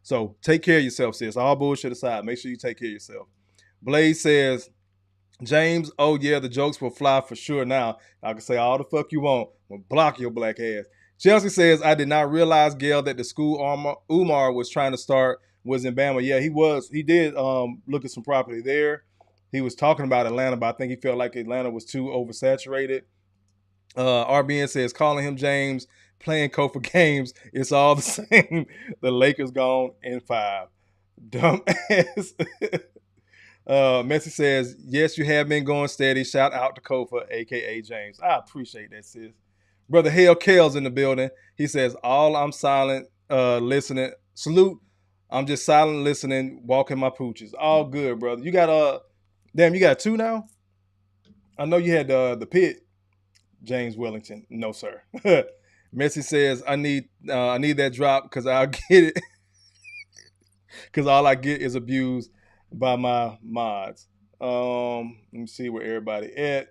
S1: So take care of yourself, sis. All bullshit aside, make sure you take care of yourself. Blaze says, James, oh yeah, the jokes will fly for sure now. I can say all the fuck you want. We'll block your black ass. Chelsea says, I did not realize, Gail, that the school Umar was trying to start was in Bama. Yeah, he was. He did look at some property there. He was talking about Atlanta, but I think he felt like Atlanta was too oversaturated. RBN says, calling him James, playing Kofa games, it's all the same. The Lakers gone in 5. Dumbass. Messi says, yes, you have been going steady. Shout out to Kofa, a.k.a. James. I appreciate that, sis. Brother Hale Kale's in the building. He says, all I'm silent, listening. Salute. I'm just silent listening, walking my pooches. All good, brother. You got damn, you got 2 now? I know you had the pit, James Wellington. No, sir. Messi says, I need that drop because I'll get it. Because all I get is abused by my mods. Let me see where everybody at.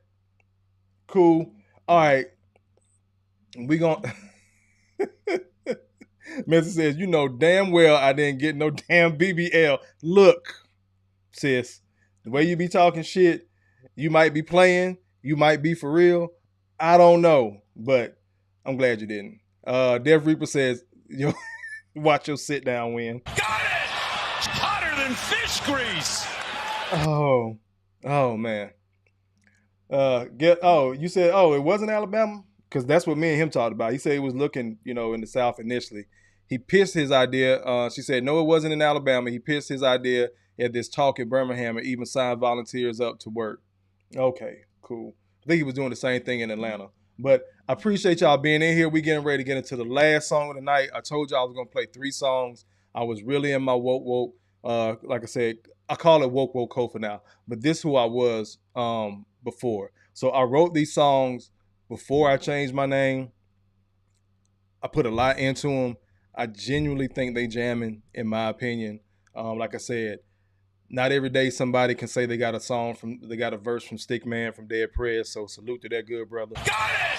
S1: Cool. All right. We gon' Messi says, you know damn well I didn't get no damn BBL. Look, sis, the way you be talking shit, you might be playing, you might be for real. I don't know, but I'm glad you didn't. Dev Reaper says, yo, watch your sit down win.
S3: Got it! Hotter than fish grease.
S1: Oh man. You said, it wasn't Alabama? Because that's what me and him talked about. He said he was looking, in the South initially. He pitched his idea. She said, no, it wasn't in Alabama. He pitched his idea at this talk in Birmingham and even signed volunteers up to work. Okay, cool. I think he was doing the same thing in Atlanta. But I appreciate y'all being in here. We getting ready to get into the last song of the night. I told y'all I was going to play 3 songs. I was really in my woke. Like I said, I call it woke Kofa now. But this is who I was before. So I wrote these songs before I changed my name. I put a lot into them. I genuinely think they jamming, in my opinion. Like I said, not every day somebody can say they got a verse from Stickman from Dead Prez. So salute to that good brother.
S3: Got it!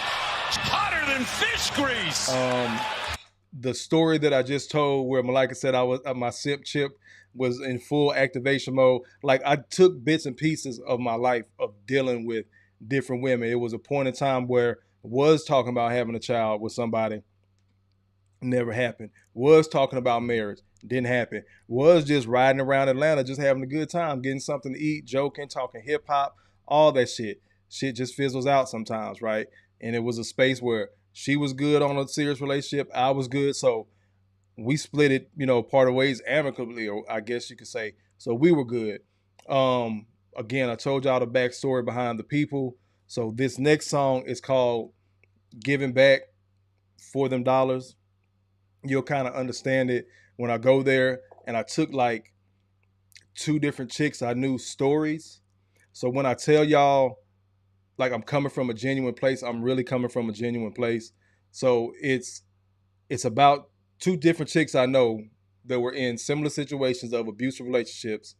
S3: Hotter than fish grease.
S1: The story that I just told, where Malika said my simp chip was in full activation mode. Like, I took bits and pieces of my life of dealing with different women. It was a point in time where I was talking about having a child with somebody. Never happened. Was talking about marriage. Didn't happen. Was just riding around Atlanta, just having a good time, getting something to eat, joking, talking hip hop, all that shit. Shit just fizzles out sometimes, right? And it was a space where she was good on a serious relationship. I was good. So we split it, part of ways amicably, or I guess you could say. So we were good. Again, I told y'all the backstory behind the people. So this next song is called Giving Back for Them Dollars. You'll kind of understand it when I go there. And I took like 2 different chicks I knew stories. So when I tell y'all, like, I'm coming from a genuine place, I'm really coming from a genuine place. So it's about 2 different chicks I know that were in similar situations of abusive relationships.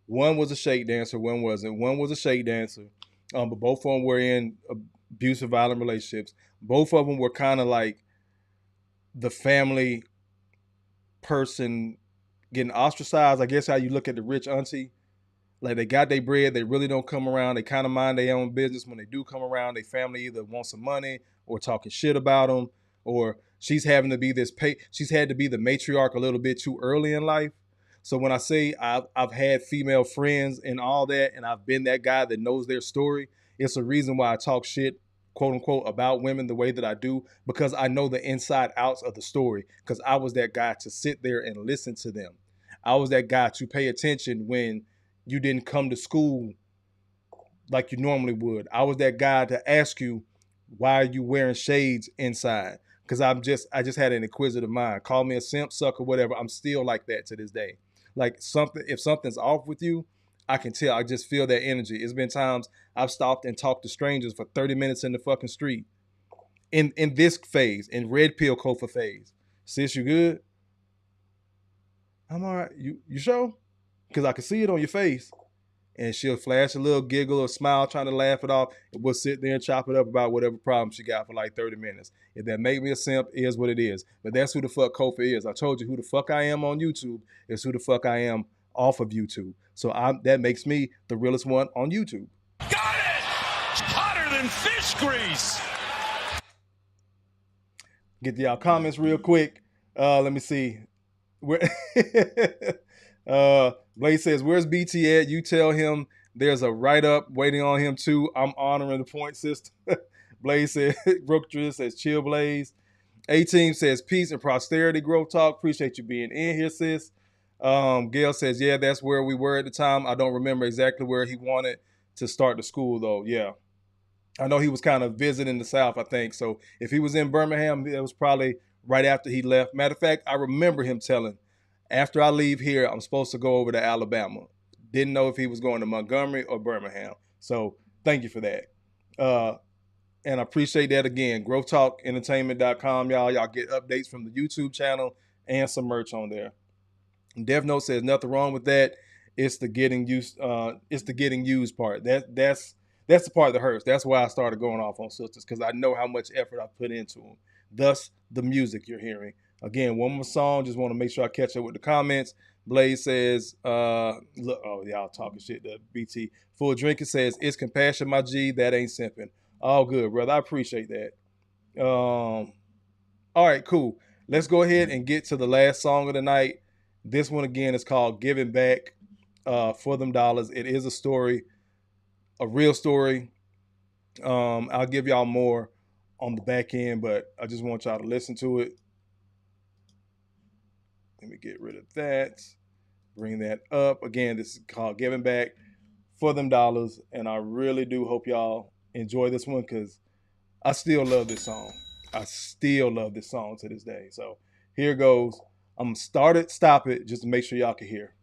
S1: One was a shake dancer, one wasn't. One was a shake dancer, but both of them were in abusive, violent relationships. Both of them were kind of like the family person getting ostracized. I guess how you look at the rich auntie. Like, they got their bread, they really don't come around. They kind of mind their own business. When they do come around, their family either wants some money or talking shit about them, or she's having to be she's had to be the matriarch a little bit too early in life. So when I say I've had female friends and all that, and I've been that guy that knows their story, it's a reason why I talk shit, quote unquote, about women the way that I do, because I know the inside outs of the story, because I was that guy to sit there and listen to them. I was that guy to pay attention when you didn't come to school like you normally would. I was that guy to ask you, why are you wearing shades inside? Because I just had an inquisitive mind. Call me a simp, sucker, whatever. I'm still like that to this day. Like, if something's off with you, I can tell. I just feel that energy. It's been times I've stopped and talked to strangers for 30 minutes in the fucking street. In this phase, in red pill Kofa phase. Sis, you good? I'm all right. You sure? Because I can see it on your face. And she'll flash a little giggle or smile trying to laugh it off. And we'll sit there and chop it up about whatever problem she got for like 30 minutes. If that make me a simp, is what it is. But that's who the fuck Kofa is. I told you who the fuck I am on YouTube is who the fuck I am off of YouTube. So that makes me the realest one on YouTube.
S3: Got it! Hotter than fish grease!
S1: Get to y'all comments real quick. Let me see. Blaze says, where's BT at? You tell him there's a write-up waiting on him too. I'm honoring the point system. Blaze says, Brookdrill says, chill Blaze. A-Team says, peace and prosperity, Growth Talk. Appreciate you being in here, sis. Gail says, yeah, that's where we were at the time. I don't remember exactly where he wanted to start the school though. Yeah. I know he was kind of visiting the South, I think. So if he was in Birmingham, it was probably right after he left. Matter of fact, I remember him telling, after I leave here, I'm supposed to go over to Alabama. Didn't know if he was going to Montgomery or Birmingham. So thank you for that. And I appreciate that again. growthtalkentertainment.com, y'all. Y'all get updates from the YouTube channel and some merch on there. Dev Note says nothing wrong with that. It's the getting used. It's the getting used part. That's the part that hurts. That's why I started going off on sisters, because I know how much effort I put into them. Thus, the music you're hearing. Again, one more song. Just want to make sure I catch up with the comments. Blaze says, look, oh, y'all talking shit. The BT Full Drinker says, it's compassion, my G. That ain't simping. All good, brother. I appreciate that. All right, cool. Let's go ahead and get to the last song of the night. This one, again, is called Giving Back for Them Dollars. It is a story, a real story. I'll give y'all more on the back end, but I just want y'all to listen to it. Let me get rid of that. Bring that up. Again, this is called Giving Back for Them Dollars, and I really do hope y'all enjoy this one because I still love this song. I still love this song to this day. So here goes. I'm going to start it, stop it, just to make sure y'all can hear.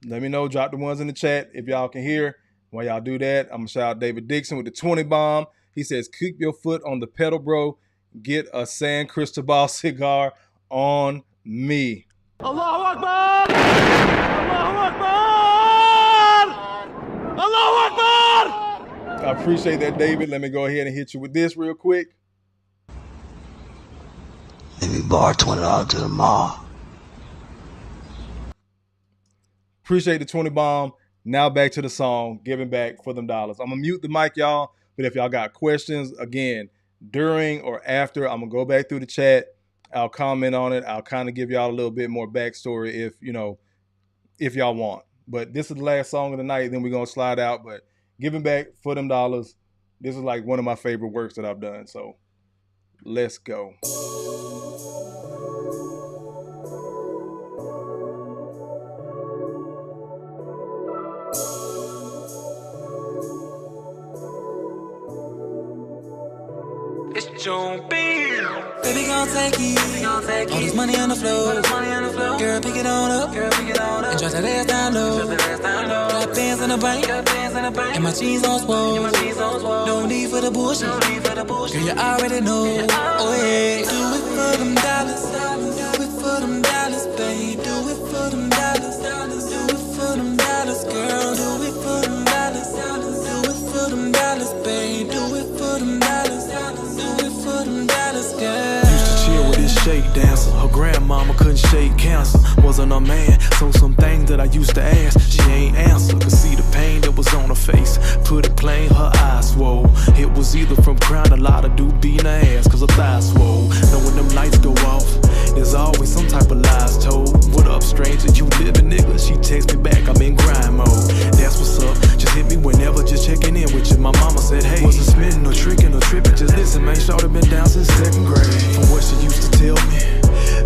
S1: Let me know. Drop the ones in the chat if y'all can hear. While y'all do that, I'm going to shout out David Dixon with the 20 bomb. He says, keep your foot on the pedal, bro. Get a San Cristobal cigar on me.
S6: Allahu Akbar! Allahu Akbar! Allahu Akbar!
S1: I appreciate that, David. Let me go ahead and hit you with this real quick.
S17: Let me borrow $20 to the mall.
S1: Appreciate the 20 bomb. Now back to the song, Giving Back for Them Dollars. I'm going to mute the mic, y'all. But if y'all got questions, again, during or after, I'm going to go back through the chat. I'll comment on it. I'll kind of give y'all a little bit more backstory if y'all want. But this is the last song of the night. Then we're going to slide out. But Giving Back for Them Dollars, this is like one of my favorite works that I've done. So let's go.
S18: Baby gon' take it. All this money on the floor. Girl, pick it on up. And drop that ass down low. Got bands in the bank. And my cheese on swole. No need for the bullshit. Girl, you already know. Oh yeah. Do it for them dollars. Do it for them dollars, babe. Do it for them dollars. Do it for them dollars, girl. Do it for them dollars. Do it for them dollars, babe. Do it for them dollars. Do it for them dollars, girl.
S5: With this shake dancer, her grandmama couldn't shake cancer. Wasn't a man, so some things that I used to ask, she ain't answer. Could see the pain that was on her face. Put it plain, her eyes swole. It was either from crying a lot or do beating her ass, cause her thighs swole. Know when them lights go off, there's always some type of lies told. What up, stranger, you living, nigga? She text me back, I'm in grind mode. That's what's up, just hit me whenever, just checking in with you. My mama said, hey, wasn't smitten or tricking or tripping. Just listen, man, shorty been down since 2nd grade. From what she used to tell me,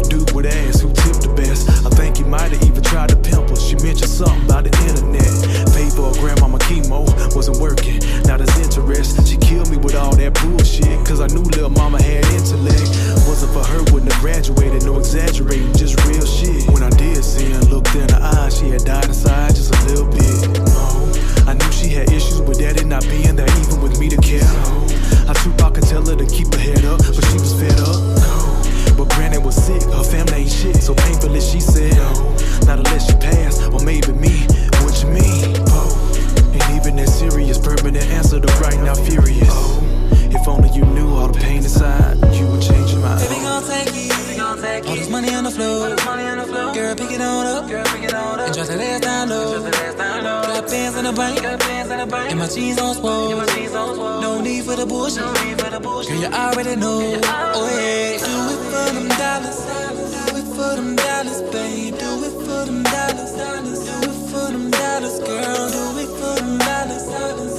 S5: Dude with ass who tipped the best. I think he might have even tried to pimp her. She mentioned something about the internet. Paid for her grandmama chemo, wasn't working, not as interest. She killed me with all that bullshit, cause I knew little mama had intellect. Wasn't for her, wouldn't have graduated, no exaggerating, just real shit. When I did see her, looked in her eyes, she had died inside just a little bit. I knew she had issues with daddy not being there even with me to care. I Tupac could tell her to keep her head up, but she was fed up. But granny was sick, her family ain't shit, so painfully she said, not unless she passed, or maybe me, what you mean? Ain't even that serious, permanent answer to right now furious. If only you knew all the pain inside, you would change your mind.
S18: Baby, gon' take it. All this money on the floor. Girl, pick it on up. And drop that ass down low. Got bands in the bank. And my cheese on swole. No need for the bullshit. Girl, you already know. Oh yeah. Do it for them dollars. Do it for them dollars, babe. Do it for them dollars. Do it for them dollars, girl. Do it for them dollars.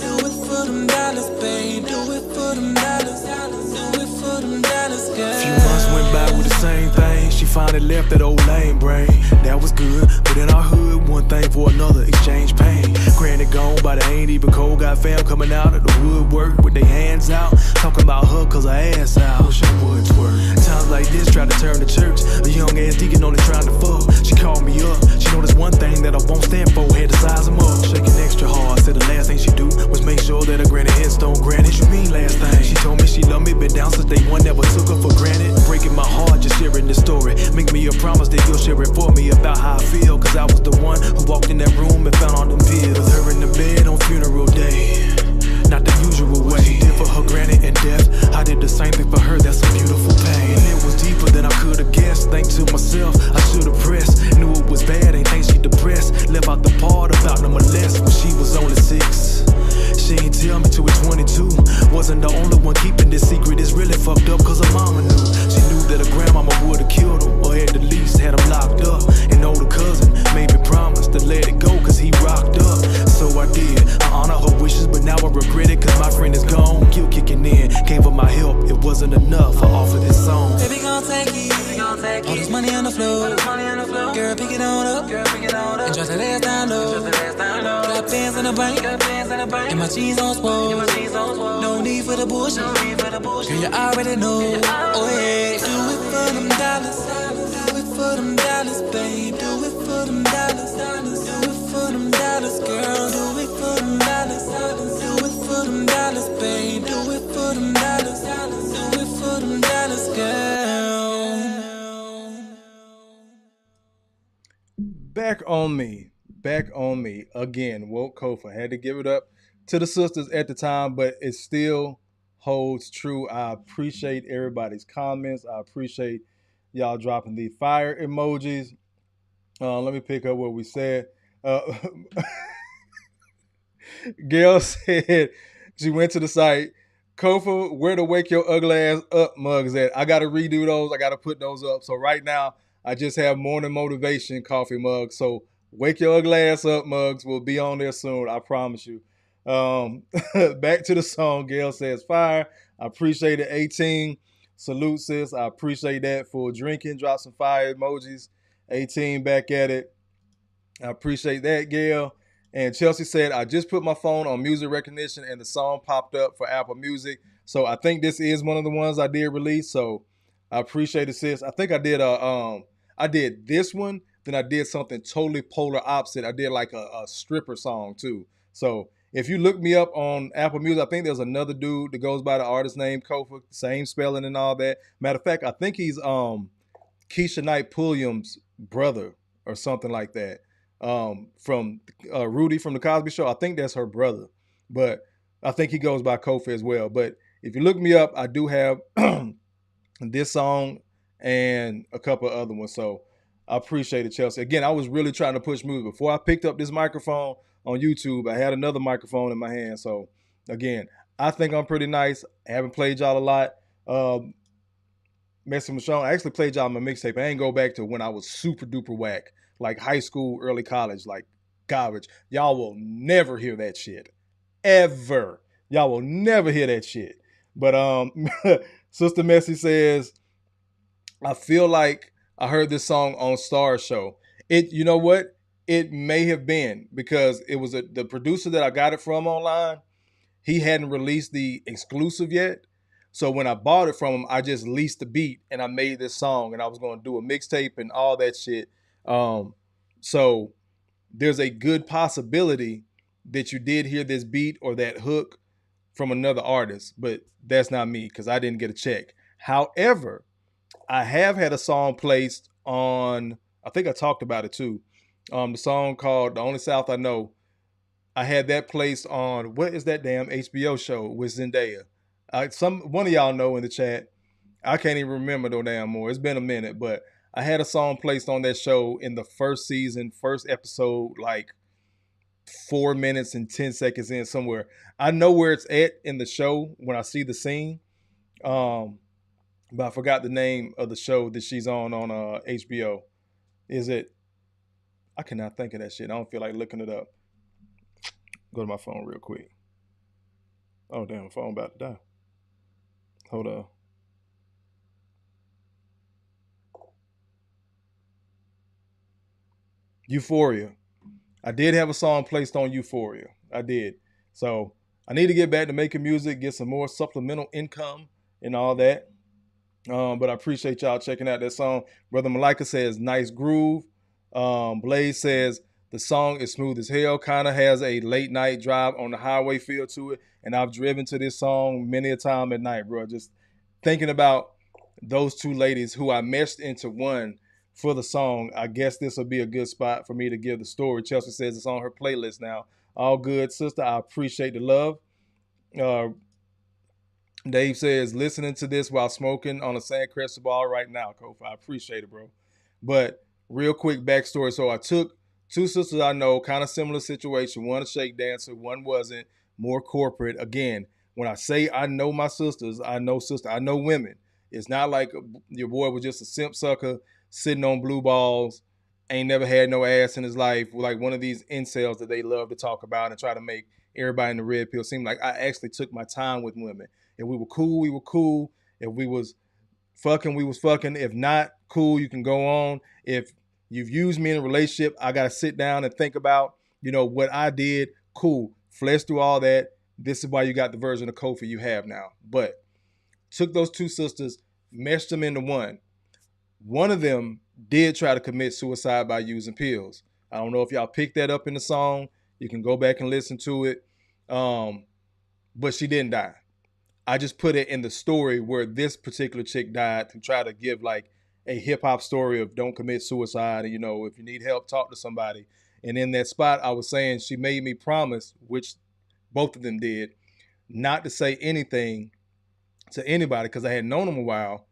S18: Do it for them dollars, babe. Do it for them dollars. Do it for them dollars, girl.
S5: Few months went by with the same thing. She finally left that old lame brain. That was good, but in our hood, one thing for another, exchange pain. Granny gone, but it ain't even cold. Got fam coming out of the woodwork with their hands out, talking about her cause her ass out. Wish I would twerk. Times like this try to turn to church. A young ass deacon only trying to fuck. She called me up. She know this one thing that I won't stand for. Had to size him up. Shaking extra hard. Said the last thing she do was make sure that her granny headstone granted. You mean last thing? She told me she loved me, been down since day one, never took her for granted. Breaking my heart, just sharing this story. Make me a promise that you'll share it for me about how I feel. Cause I was the one who walked in that room and found all them pills. With her in the bed on funeral day, not the usual way. She did for her granny in death, I did the same thing for her, that's a beautiful pain. And it was deeper than I could have guessed. Think to myself, I should have pressed. Knew it was bad, ain't think she depressed. Left out the part about no molest when she was only 6. She ain't tell me till we 22. Wasn't the only one keeping this secret. It's really fucked up cause her mama knew. She knew that her grandmama would've killed him, or at the least had him locked up. And older cousin made me promise to let it go cause he rocked up. So I did, I honor her wishes, but now I regret it cause my friend is gone. Guilt kicking in, came for my help, it wasn't enough. I offered this song.
S18: Baby, gon' take it. All this money on the floor. Girl, pick it on up. And drop that ass down low. Got bands in the bank. And my cheese on swole. No need for the bullshit. Girl, you already know. Oh yeah. Do it for them dollars. Do it for them dollars, babe. Do it for them dollars. Do it for them dollars, girl. Do it for them dollars. Do it for them dollars, babe. Do it for them dollars. Do it for them dollars, girl.
S1: Back on me. Again, woke Kofa. Had to give it up to the sisters at the time, but it still holds true. I appreciate everybody's comments. I appreciate y'all dropping the fire emojis. Let me pick up what we said. Gail said she went to the site. Kofa, where to wake your ugly ass up mugs at? I got to redo those. I got to put those up. So right now, I just have morning motivation coffee mugs. So wake your ugly ass up mugs will be on there soon. I promise you. Back to the song. Gail says fire. I appreciate it. 18. Salute, sis. I appreciate that for drinking. Drop some fire emojis. 18 back at it. I appreciate that, Gail. And Chelsea said, I just put my phone on music recognition and the song popped up for Apple Music. So I think this is one of the ones I did release. So I appreciate it, sis. I think I did this one. Then I did something totally polar opposite. I did like a stripper song too. So if you look me up on Apple Music, I think there's another dude that goes by the artist name Kofa, same spelling and all that. Matter of fact, I think he's Keisha Knight Pulliam's brother or something like that. From Rudy from the Cosby Show. I think that's her brother, but I think he goes by Kofa as well. But if you look me up, I do have this song and a couple of other ones. So I appreciate it, Chelsea. Again, I was really trying to push music. Before I picked up this microphone on YouTube, I had another microphone in my hand. So again, I think I'm pretty nice. I haven't played y'all a lot. Messing with Sean, I actually played y'all my mixtape. I ain't go back to when I was super duper whack. Like high school, early college, like garbage. Y'all will never hear that shit. Ever. Y'all will never hear that shit. But Sister Messy says, I feel like I heard this song on Star's show. You know what? It may have been because it was the producer that I got it from online. He hadn't released the exclusive yet. So when I bought it from him, I just leased the beat and I made this song and I was going to do a mixtape and all that shit. So there's a good possibility that you did hear this beat or that hook from another artist, but that's not me because I didn't get a check. However, I have had a song placed on, I think I talked about it too. The song called The Only South I Know. I had that placed on, what is that damn HBO show with Zendaya? One of y'all know in the chat. I can't even remember no damn more. It's been a minute, but I had a song placed on that show in the first season, first episode, like 4 minutes and 10 seconds in somewhere. I know where it's at in the show when I see the scene. But I forgot the name of the show that she's on HBO. Is it? I cannot think of that shit. I don't feel like looking it up. Go to my phone real quick. Oh, damn, my phone about to die. Hold on. Euphoria. I did have a song placed on Euphoria. I did. So I need to get back to making music, get some more supplemental income and all that. But I appreciate y'all checking out that song. Brother Malika says, nice groove. Blaze says, the song is smooth as hell. Kind of has a late night drive on the highway feel to it. And I've driven to this song many a time at night, bro. Just thinking about those two ladies who I meshed into one for the song. I guess this will be a good spot for me to give the story. Chelsea says it's on her playlist now. All good, sister. I appreciate the love. Dave says, listening to this while smoking on a Sandcrest bar right now, Kofa. I appreciate it, bro. But real quick backstory. So I took two sisters I know, kind of similar situation. One a shake dancer, one wasn't, more corporate. Again, when I say I know my sisters, I know women. It's not like your boy was just a simp sucker sitting on blue balls, ain't never had no ass in his life, like one of these incels that they love to talk about and try to make everybody in the red pill seem like I actually took my time with women. If we were cool, we were cool. If we was fucking, we was fucking. If not, cool, you can go on. If you've used me in a relationship, I got to sit down and think about, what I did. Cool. Flesh through all that. This is why you got the version of Kofa you have now. But took those two sisters, meshed them into one. One of them did try to commit suicide by using pills. I don't know if y'all picked that up in the song. You can go back and listen to it. But she didn't die. I just put it in the story where this particular chick died to try to give like a hip hop story of don't commit suicide. And, if you need help, talk to somebody. And in that spot, I was saying she made me promise, which both of them did, not to say anything to anybody because I had known them a while.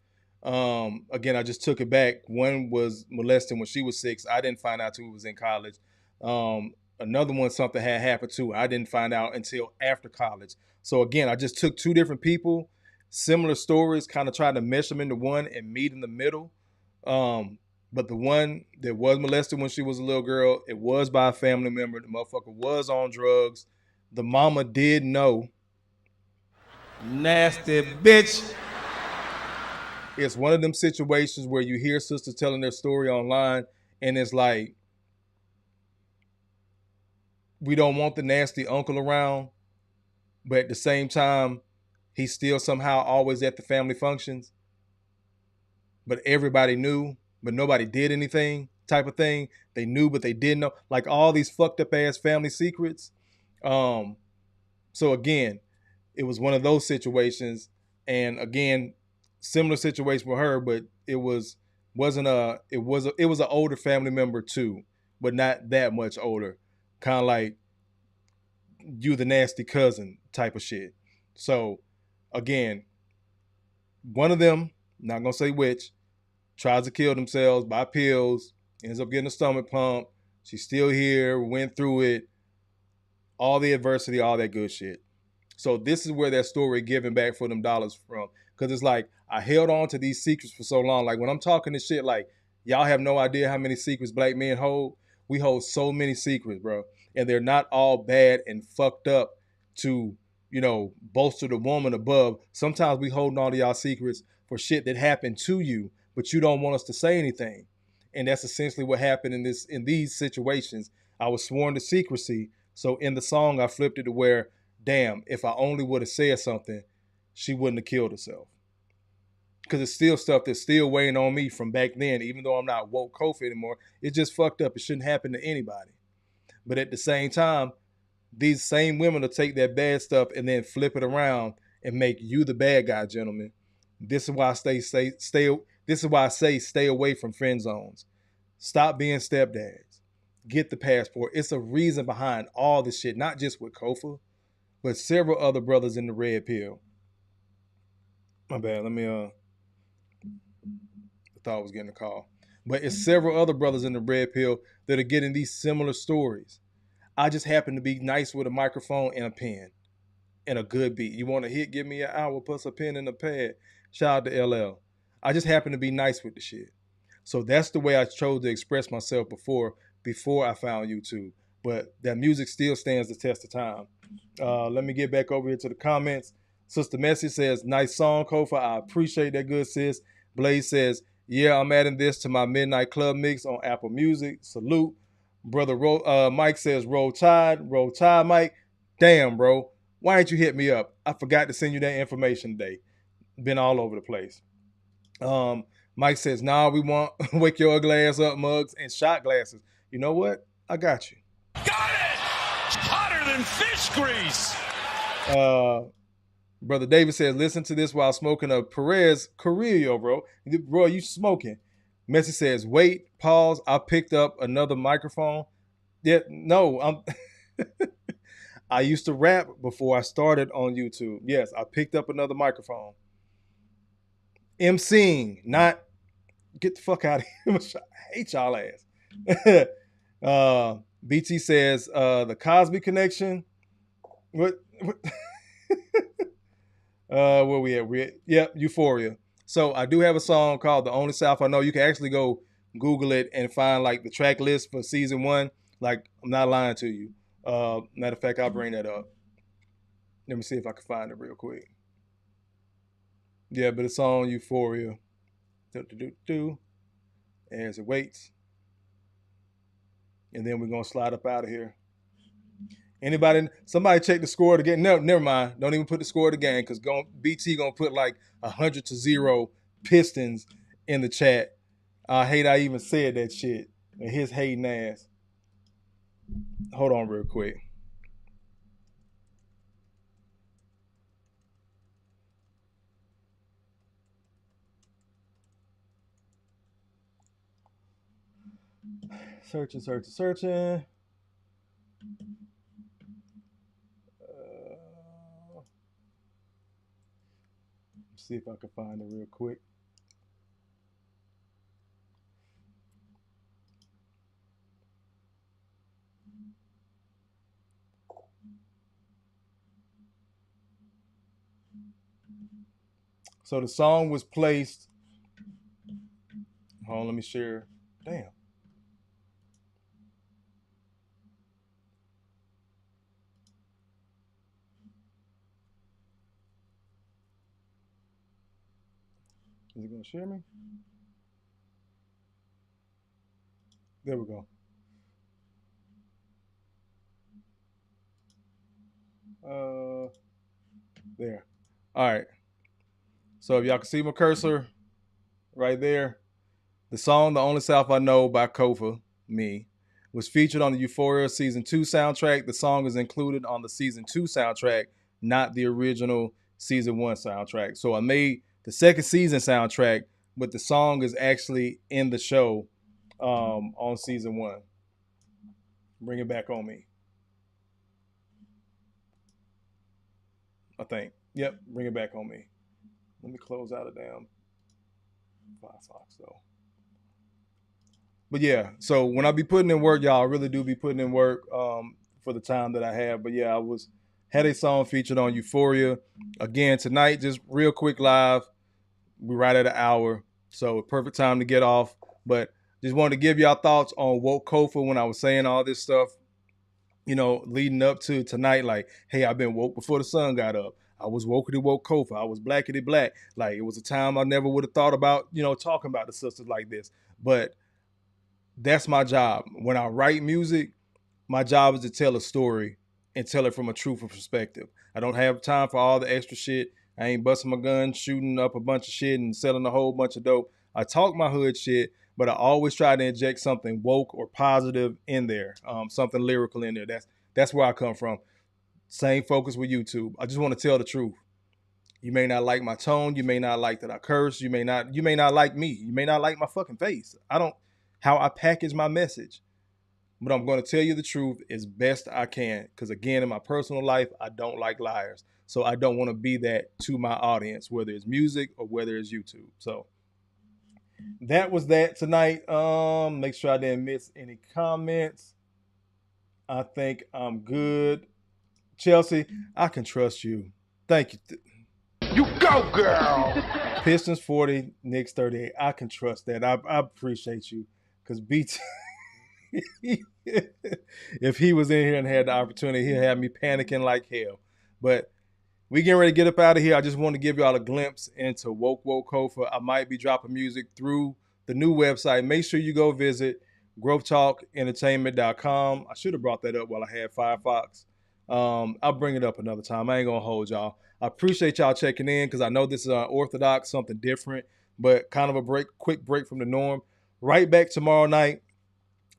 S1: Again, I just took it back. One was molested when she was 6. I didn't find out till we was in college. Another one, something had happened to. I didn't find out until after college. So again, I just took two different people, similar stories, kind of tried to mesh them into one and meet in the middle. But the one that was molested when she was a little girl, it was by a family member. The motherfucker was on drugs. The mama did know. Nasty bitch. It's one of them situations where you hear sisters telling their story online and it's like, we don't want the nasty uncle around, but at the same time, he's still somehow always at the family functions. But everybody knew, but nobody did anything type of thing. They knew, but they didn't know. Like all these fucked up ass family secrets. So again, it was one of those situations. And again, similar situation with her, but it was an older family member too, but not that much older. Kind of like you the nasty cousin type of shit. So again, one of them, not gonna say which, tries to kill themselves by pills, ends up getting a stomach pump. She's still here, went through it, all the adversity, all that good shit. So this is where that story giving back for them dollars from. Because it's like, I held on to these secrets for so long. Like when I'm talking this shit, like y'all have no idea how many secrets black men hold. We hold so many secrets, bro. And they're not all bad and fucked up to, bolster the woman above. Sometimes we holding on to y'all secrets for shit that happened to you, but you don't want us to say anything. And that's essentially what happened in these situations. I was sworn to secrecy. So in the song, I flipped it to where, damn, if I only would have said something, she wouldn't have killed herself. Because it's still stuff that's still weighing on me from back then, even though I'm not woke Kofa anymore. It's just fucked up. It shouldn't happen to anybody. But at the same time, these same women will take that bad stuff and then flip it around and make you the bad guy, gentlemen. This is why I stay away from friend zones. Stop being stepdads. Get the passport. It's a reason behind all this shit, not just with Kofa, but several other brothers in the red pill. My bad. I thought I was getting a call. But it's several other brothers in the red pill that are getting these similar stories. I just happen to be nice with a microphone and a pen and a good beat. You want to hit, give me an hour plus a pen and a pad. Shout out to LL. I just happen to be nice with the shit. So that's the way I chose to express myself before I found YouTube. But that music still stands the test of time. Let me get back over here to the comments. Sister Messi says, nice song, Kofa. I appreciate that, good sis. Blaze says, yeah, I'm adding this to my Midnight Club mix on Apple Music. Salute. Brother Mike says, roll tide, Mike. Damn, bro. Why ain't you hit me up? I forgot to send you that information today. Been all over the place. Mike says, nah, we want wake your ugly ass up mugs and shot glasses. You know what? I got you.
S3: Got it! Hotter than fish grease.
S1: Brother David says, listen to this while smoking a Perez Carrillo, bro. Bro, you smoking. Messi says, wait, pause. I picked up another microphone. Yeah, no, I used to rap before I started on YouTube. Yes, I picked up another microphone. MCing, not get the fuck out of here. I hate y'all ass. BT says, the Cosby Connection. What? Where we at? Yep, Euphoria. So I do have a song called The Only South I Know. You can actually go Google it and find like the track list for season 1. Like, I'm not lying to you. Matter of fact, I'll bring that up. Let me see if I can find it real quick. Yeah, but it's on Euphoria. As it waits. And then we're going to slide up out of here. Somebody check the score of the game. No, never mind. Don't even put the score of the game because BT going to put like 100-0 Pistons in the chat. I hate I even said that shit. And his hating ass. Hold on real quick. Searching. See if I can find it real quick. So the song was placed. Hold on, let me share. Damn. Is it going to share me? There we go. There. All right. So if y'all can see my cursor right there, the song The Only South I Know by Kofa, me, was featured on the Euphoria Season 2 soundtrack. The song is included on the Season 2 soundtrack, not the original Season 1 soundtrack. So I made the second season soundtrack, but the song is actually in the show on Season 1. Bring It Back on Me. I think. Yep, Bring It Back on Me. Let me close out a damn Firefox though. But yeah, so when I be putting in work, y'all, I really do be putting in work for the time that I have. But yeah, had a song featured on Euphoria. Again, tonight, just real quick live. We're right at an hour. So perfect time to get off. But just wanted to give y'all thoughts on woke Kofa when I was saying all this stuff, you know, leading up to tonight. Like, hey, I've been woke before the sun got up. I was wokety woke Kofa. I was blackety black. Like, it was a time I never would have thought about, talking about the sisters like this. But that's my job. When I write music, my job is to tell a story and tell it from a truthful perspective. I don't have time for all the extra shit. I ain't busting my gun, shooting up a bunch of shit and selling a whole bunch of dope. I talk my hood shit, but I always try to inject something woke or positive in there, something lyrical in there. That's where I come from. Same focus with YouTube. I just want to tell the truth. You may not like my tone. You may not like that I curse. You may not like me. You may not like my fucking face. How I package my message. But I'm going to tell you the truth as best I can. Because again, in my personal life, I don't like liars. So I don't want to be that to my audience, whether it's music or whether it's YouTube. So that was that tonight. Make sure I didn't miss any comments. I think I'm good. Chelsea, I can trust you. Thank you.
S6: You go, girl.
S1: Pistons 40, Knicks 38. I can trust that. I appreciate you. Because BT, if he was in here and had the opportunity, he'd have me panicking like hell. But we getting ready to get up out of here. I just want to give y'all a glimpse into Woke Kofa. I might be dropping music through the new website. Make sure you go visit growthtalk.entertainment.com. I should have brought that up while I had Firefox. I'll bring it up another time. I ain't gonna hold y'all. I appreciate y'all checking in because I know this is unorthodox, something different, but kind of a quick break from the norm. Right back tomorrow night,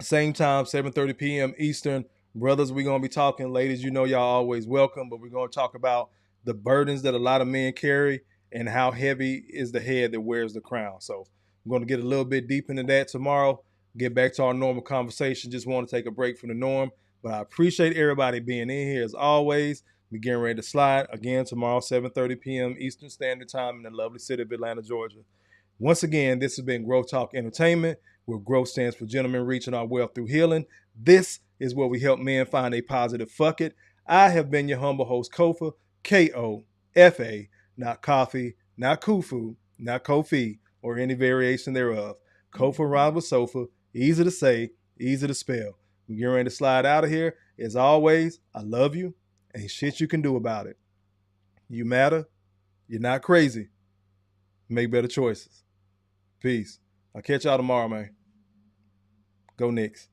S1: same time, 7:30 p.m. Eastern. Brothers, we're gonna be talking. Ladies, y'all always welcome, but we're gonna talk about the burdens that a lot of men carry and how heavy is the head that wears the crown. So I'm gonna get a little bit deep into that tomorrow. Get back to our normal conversation. Just want to take a break from the norm. But I appreciate everybody being in here as always. We're getting ready to slide again tomorrow, 7:30 p.m. Eastern Standard Time in the lovely city of Atlanta, Georgia. Once again, this has been Growth Talk Entertainment, where growth stands for gentlemen reaching our wealth through healing. This is where we help men find a positive fuck it. I have been your humble host, Kofa, Kofa, not coffee, not kufu, not Kofi, or any variation thereof. Kofa rhymes with sofa, easy to say, easy to spell. We're getting ready to slide out of here. As always, I love you. Ain't shit you can do about it. You matter. You're not crazy. Make better choices. Peace. I'll catch y'all tomorrow, man. Go Knicks.